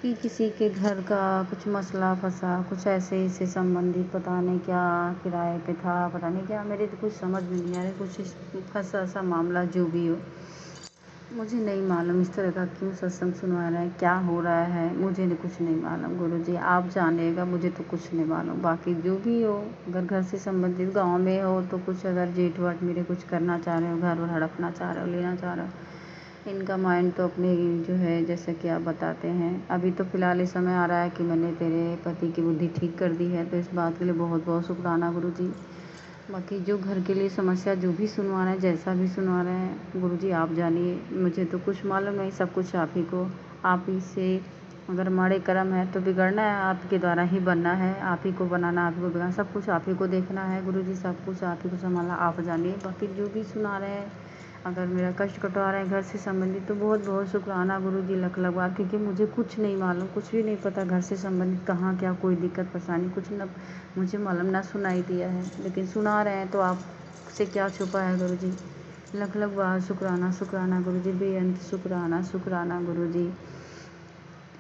कि किसी के घर का कुछ मसला फंसा, कुछ ऐसे इससे संबंधित पता नहीं क्या किराए पे था, पता नहीं क्या, मेरे तो कुछ समझ में नहीं आ रहा, कुछ फंसा सा मामला जो भी हो, मुझे नहीं मालूम इस तरह का क्यों सत्संग सुनवा रहा है, क्या हो रहा है, मुझे कुछ नहीं मालूम गुरुजी, आप जानिएगा, मुझे तो कुछ नहीं मालूम। बाकी जो भी हो, अगर घर से संबंधित गांव में हो तो कुछ अगर जेठ वाट मेरे कुछ करना चाह रहे हो, घर वर हड़पना चाह रहे हो, लेना चाह रहे हो, इनका माइंड तो अपने जो है जैसे कि आप बताते हैं। अभी तो फ़िलहाल इस समय आ रहा है कि मैंने तेरे पति की बुद्धि ठीक कर दी है, तो इस बात के लिए बहुत बहुत शुक्राना गुरुजी। बाकी जो घर के लिए समस्या जो भी सुनवा रहे हैं, जैसा भी सुनवा रहे हैं गुरुजी आप जानिए, मुझे तो कुछ मालूम नहीं, सब कुछ आप ही को, आप ही से अगर हमारे कर्म है तो बिगड़ना है, आपके द्वारा ही बनना है, आप ही को बनाना, आप ही को बिगाड़ना, सब कुछ आप ही को देखना है गुरुजी, सब कुछ आप ही को संभालना, आप जानिए। बाकी जो भी सुना रहे हैं, अगर मेरा कष्ट कटवा रहे हैं घर से संबंधित तो बहुत बहुत शुक्राना गुरुजी, लख लख बार, क्योंकि मुझे कुछ नहीं मालूम, कुछ भी नहीं पता घर से संबंधित कहाँ क्या कोई दिक्कत परेशानी कुछ न मुझे मालूम, ना सुनाई दिया है, लेकिन सुना रहे हैं तो आपसे क्या छुपा है गुरुजी। लख लख बार शुक्राना शुक्राना गुरुजी, बेअंत शुक्राना शुक्राना गुरुजी।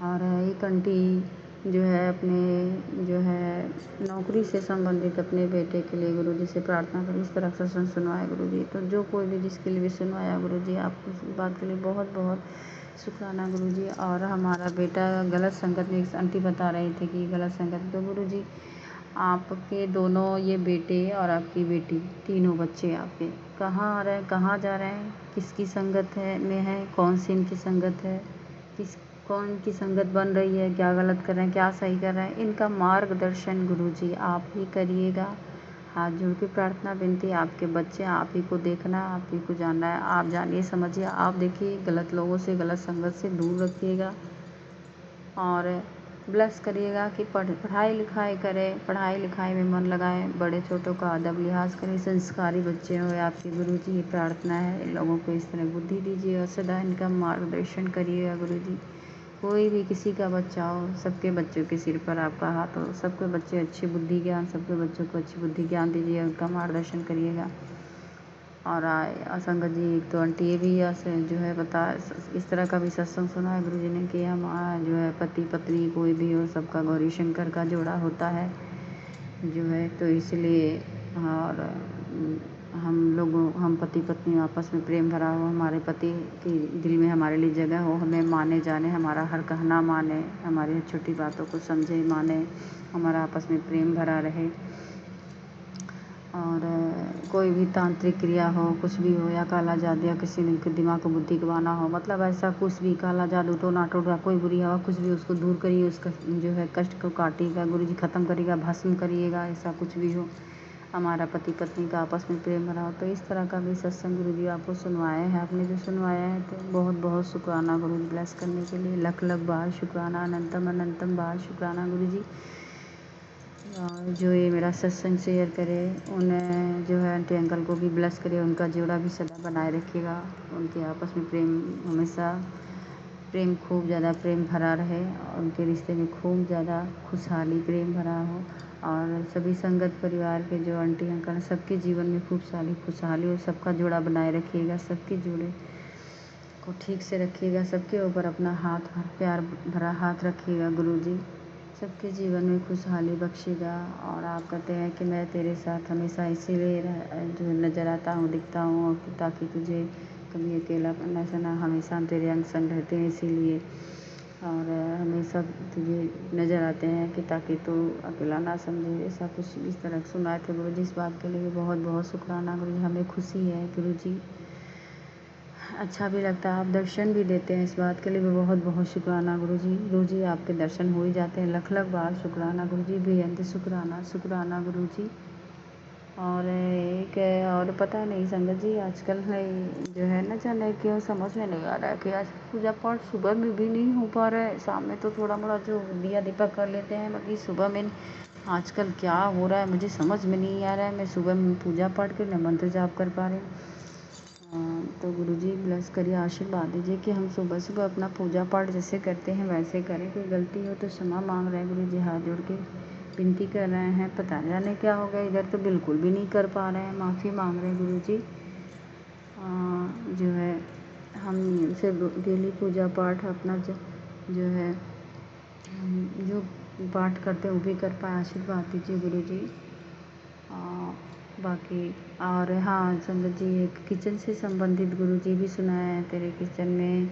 और एक आंटी जो है अपने जो है नौकरी से संबंधित अपने बेटे के लिए गुरुजी से प्रार्थना करें, इस तरह से सत्संग सुनवाए गुरुजी। तो जो कोई भी जिसके लिए भी सुनवाया गुरुजी, आपको इस बात के लिए बहुत बहुत शुक्राना गुरुजी। और हमारा बेटा गलत संगत में, एक आंटी बता रही थी कि गलत संगत, तो गुरुजी आपके दोनों ये बेटे और आपकी बेटी, तीनों बच्चे आपके कहाँ आ रहे हैं, कहाँ जा रहे हैं, किसकी संगत है में है, कौन सी इनकी संगत है, कौन की संगत बन रही है, क्या गलत कर रहे हैं, क्या सही कर रहे हैं, इनका मार्गदर्शन गुरुजी आप ही करिएगा। हाथ जोड़ के प्रार्थना विनती, आपके बच्चे आप ही को देखना, आप ही को जानना है, आप जानिए समझिए, आप देखिए, गलत लोगों से गलत संगत से दूर रखिएगा और ब्लेस करिएगा कि पढ़ाई लिखाई करें, पढ़ाई लिखाई में मन लगाएं, बड़े छोटों का अदब लिहाज करें, संस्कारी बच्चे हो आपके गुरुजी, ये प्रार्थना है। इन लोगों को इस तरह बुद्धि दीजिए और सदा इनका मार्गदर्शन करिएगा गुरुजी। कोई भी किसी का बच्चा हो, सबके बच्चों के सिर पर आपका हाथ हो, सबके बच्चे अच्छी बुद्धि ज्ञान, सबके बच्चों को अच्छी बुद्धि ज्ञान दीजिए, उनका मार्गदर्शन करिएगा। और संगत जी एक तो आंटी ये भी जो है बता इस तरह का भी सत्संग सुना है गुरुजी ने कि हमारा जो है पति पत्नी कोई भी हो, सबका गौरी शंकर का जोड़ा होता है जो है, तो इसलिए और हम पति पत्नी आपस में प्रेम भरा हो, हमारे पति की दिल में हमारे लिए जगह हो, हमें माने जाने, हमारा हर कहना माने, हमारी छोटी बातों को समझे माने, हमारा आपस में प्रेम भरा रहे। और कोई भी तांत्रिक क्रिया हो, कुछ भी हो, या काला जादू या किसी ने दिमाग को बुद्धि गंवाना हो, मतलब ऐसा कुछ भी काला जादू टोना टोटका कोई बुरी हवा कुछ भी, उसको दूर करिए, उसका जो है कष्ट को काटिएगा गुरुजी, ख़त्म करिएगा, भस्म करिएगा, ऐसा कुछ भी हो, हमारा पति पत्नी का आपस में प्रेम भरा हो। तो इस तरह का भी सत्संग गुरुजी आपको सुनवाया है, आपने जो सुनवाया है तो बहुत बहुत शुक्राना गुरुजी, ब्लेस करने के लिए लख लख बार शुक्राना, अनंतम अनंतम बार शुक्राना गुरुजी। और जो ये मेरा सत्संग शेयर करे, उन्हें जो है आंटी अंकल को भी ब्लेस करे, उनका जोड़ा भी सदा बनाए रखिएगा, उनके आपस में प्रेम हमेशा प्रेम खूब ज़्यादा प्रेम भरा रहे और उनके रिश्ते में खूब ज़्यादा खुशहाली प्रेम भरा हो। और सभी संगत परिवार के जो आंटी अंकल सबके जीवन में खुशहाली और सबका जोड़ा बनाए रखिएगा, सबके जोड़े को ठीक से रखिएगा, सबके ऊपर अपना हाथ प्यार भरा हाथ रखिएगा गुरुजी, सबके जीवन में खुशहाली बख्शेगा। और आप कहते हैं कि मैं तेरे साथ हमेशा इसीलिए जो नज़र आता हूँ, दिखता हूँ, ताकि तुझे कभी अकेलापन न ना, हमेशा तेरे अंग संग रहते हैं इसीलिए, और हमेशा तुझे नज़र आते हैं कि ताकि तू अकेला ना समझे। ऐसा कुछ इस तरह सुनाए थे गुरुजी। इस बात के लिए बहुत बहुत शुक्राना गुरुजी, हमें खुशी है गुरुजी, अच्छा भी लगता है, आप दर्शन भी देते हैं, इस बात के लिए भी बहुत बहुत शुक्राना गुरुजी। गुरुजी आपके दर्शन हो ही जाते हैं, लख लख बार शुक्राना गुरुजी, बेअंत शुक्राना गुरुजी। और एक और पता नहीं संगत जी, आजकल है जो है ना, जाने क्यों समझ में नहीं आ रहा है कि आज पूजा पाठ सुबह में भी नहीं हो पा रहा है। शाम में तो थोड़ा मोड़ा जो दिया दीपक कर लेते हैं, बाकी सुबह में आजकल क्या हो रहा है मुझे समझ में नहीं आ रहा है। मैं सुबह में पूजा पाठ के न मंत्र जाप कर पा रही हूँ। तो गुरुजी ब्लेस करिए, आशीर्वाद दीजिए कि हम सुबह सुबह अपना पूजा पाठ जैसे करते हैं वैसे करें। कोई गलती हो तो क्षमा मांग रहे हैं गुरुजी, हाथ जोड़ के विनती कर रहे हैं। पता जाने क्या हो गया, इधर तो बिल्कुल भी नहीं कर पा रहे हैं, माफ़ी मांग रहे हैं गुरुजी। जो है हम से डेली पूजा पाठ अपना जो है हम जो पाठ करते हैं वो भी कर पाए, आशीर्वाद दीजिए गुरुजी। बाकी और हाँ संगत जी, एक किचन से संबंधित गुरुजी भी सुनाया है, तेरे किचन में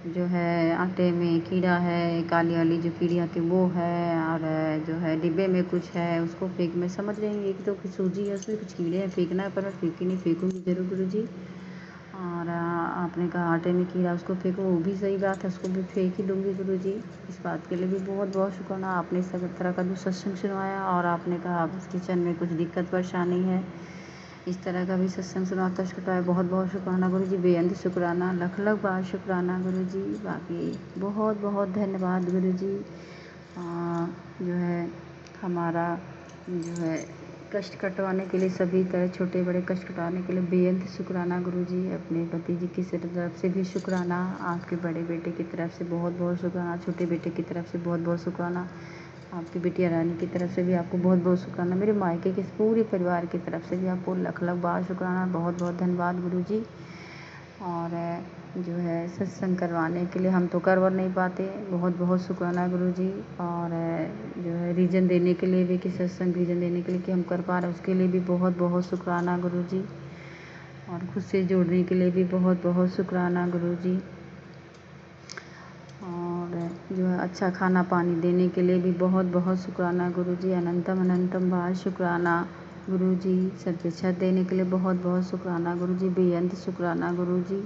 जो है आटे में कीड़ा है, काली वाली जो कीड़ी आती है वो है, और जो है डिब्बे में कुछ है उसको फेंक, मैं समझ रही हूँ एक तो सूजी है उसमें कुछ कीड़े हैं, फेंकना है, पर मैं फेंकी नहीं, फेंकूँगी जरूर गुरुजी। और आपने कहा आटे में कीड़ा उसको फेंको, वो भी सही बात है, उसको भी फेंक ही दूँगी गुरुजी। इस बात के लिए भी बहुत बहुत शुक्राना, आपने इस तरह का जो सत्संग सुनवाया, और आपने कहा आप किचन में कुछ दिक्कत परेशानी है, इस तरह का भी सत्संग सुना कष्ट कटाया, बहुत बहुत शुक्राना गुरुजी, बेअंत शुक्राना, लख लख बार शुक्राना गुरुजी। बाकी बहुत बहुत धन्यवाद गुरुजी। जो है हमारा जो है कष्ट कटवाने के लिए, सभी तरह छोटे बड़े कष्ट कटवाने के लिए बेअंत शुक्राना गुरुजी। अपने पति जी की तरफ से भी शुक्राना, आपके बड़े बेटे की तरफ से बहुत बहुत शुक्राना, छोटे बेटे की तरफ से बहुत बहुत शुक्राना, आपकी बिटिया रानी की तरफ से भी आपको बहुत बहुत शुक्राना, मेरे मायके के पूरे परिवार की तरफ से भी आपको लख लख बार शुक्राना, बहुत बहुत धन्यवाद गुरुजी। और जो है सत्संग करवाने के लिए हम तो करवा नहीं पाते, बहुत बहुत शुक्राना गुरुजी। और जो है रीजन देने के लिए भी, कि सत्संग रीजन देने के लिए कि हम कर पा रहे हैं, उसके लिए भी बहुत बहुत शुक्राना गुरुजी। और खुद से जोड़ने के लिए भी बहुत बहुत शुक्राना गुरुजी। और जो है अच्छा खाना पानी देने के लिए भी बहुत बहुत शुक्राना गुरुजी, अनंतम अनंतम बार शुक्राना गुरुजी। सर पे छत देने के लिए बहुत बहुत शुक्राना गुरुजी, बेअंत शुक्राना गुरुजी।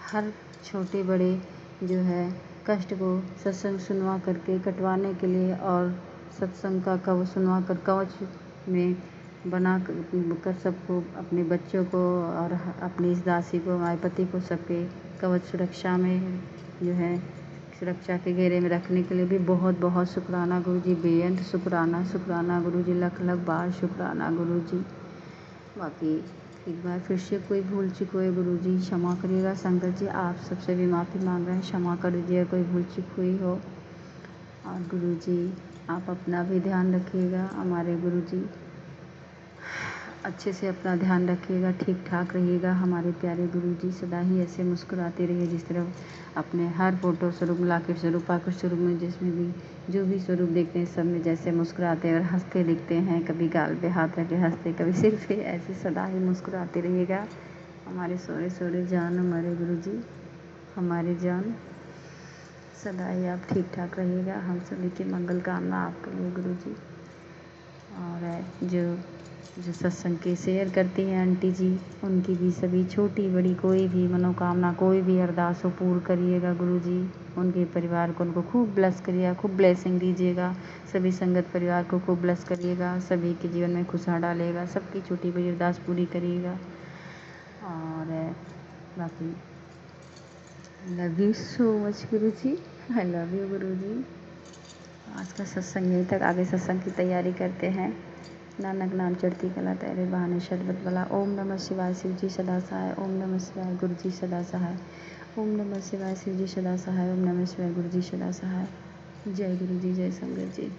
हर छोटे बड़े जो है कष्ट को सत्संग सुनवा करके कटवाने के लिए, और सत्संग का कवच सुनवा कर कवच में बना कर सबको, अपने बच्चों को और अपनी इस दासी को, हमारे पति को, सबके कवच सुरक्षा में जो है सुरक्षा के घेरे में रखने के लिए भी बहुत बहुत शुक्राना गुरुजी, बेअंत शुक्राना गुरुजी, लख लख बार शुक्राना गुरुजी। बाकी एक बार फिर से कोई भूल चूक हुई गुरुजी क्षमा करिएगा, संगत जी आप सबसे भी माफ़ी मांग रहे हैं, क्षमा कर दीजिएगा कोई भूल चूक हुई हो। और गुरुजी आप अपना भी ध्यान रखिएगा, हमारे गुरुजी अच्छे से अपना ध्यान रखिएगा, ठीक ठाक रहिएगा। हमारे प्यारे गुरुजी सदा ही ऐसे मुस्कुराते रहिए, जिस तरह अपने हर फोटो स्वरूप, लाकिट स्वरूप, पाकिट स्वरूप में जिसमें भी जो भी स्वरूप देखते हैं सब में जैसे मुस्कुराते और हंसते दिखते हैं, कभी गाल पे हाथ रख के हंसते, कभी सिर पे, ऐसे सदा ही मुस्कुराते रहिएगा। हमारे सोरे सोरे जान हमारे गुरुजी, हमारे जान सदा ही आप ठीक ठाक रहिएगा। हम सभी की मंगल कामना आपके लिए गुरुजी। और जो सत्संग के शेयर करती हैं आंटी जी, उनकी भी सभी छोटी बड़ी कोई भी मनोकामना, कोई भी अरदास हो पूर्ण करिएगा गुरुजी। उनके परिवार को, उनको खूब ब्लेस करिएगा, खूब ब्लेसिंग दीजिएगा। सभी संगत परिवार को खूब ब्लेस करिएगा, सभी के जीवन में खुशहाल डालेगा, सबकी छोटी बड़ी अरदास पूरी करिएगा। और बाकी love you so much Guruji, I love you Guruji. आज का सत्संग यहीं तक, आगे सत्संग की तैयारी करते हैं। नानक नाम चढ़ती कला तेरे बहाने शरबत वाला। ओम नमः शिवाय, शिव जी सदा सहाय। ओम नमः शिवाय, गुरु जी सदा सहाय। ओम नमः शिवाय, शिव जी सदा सहाय। ओम नमः शिवाय, गुरु जी सदा सहाय। जय गुरु जी, जय संगत जी।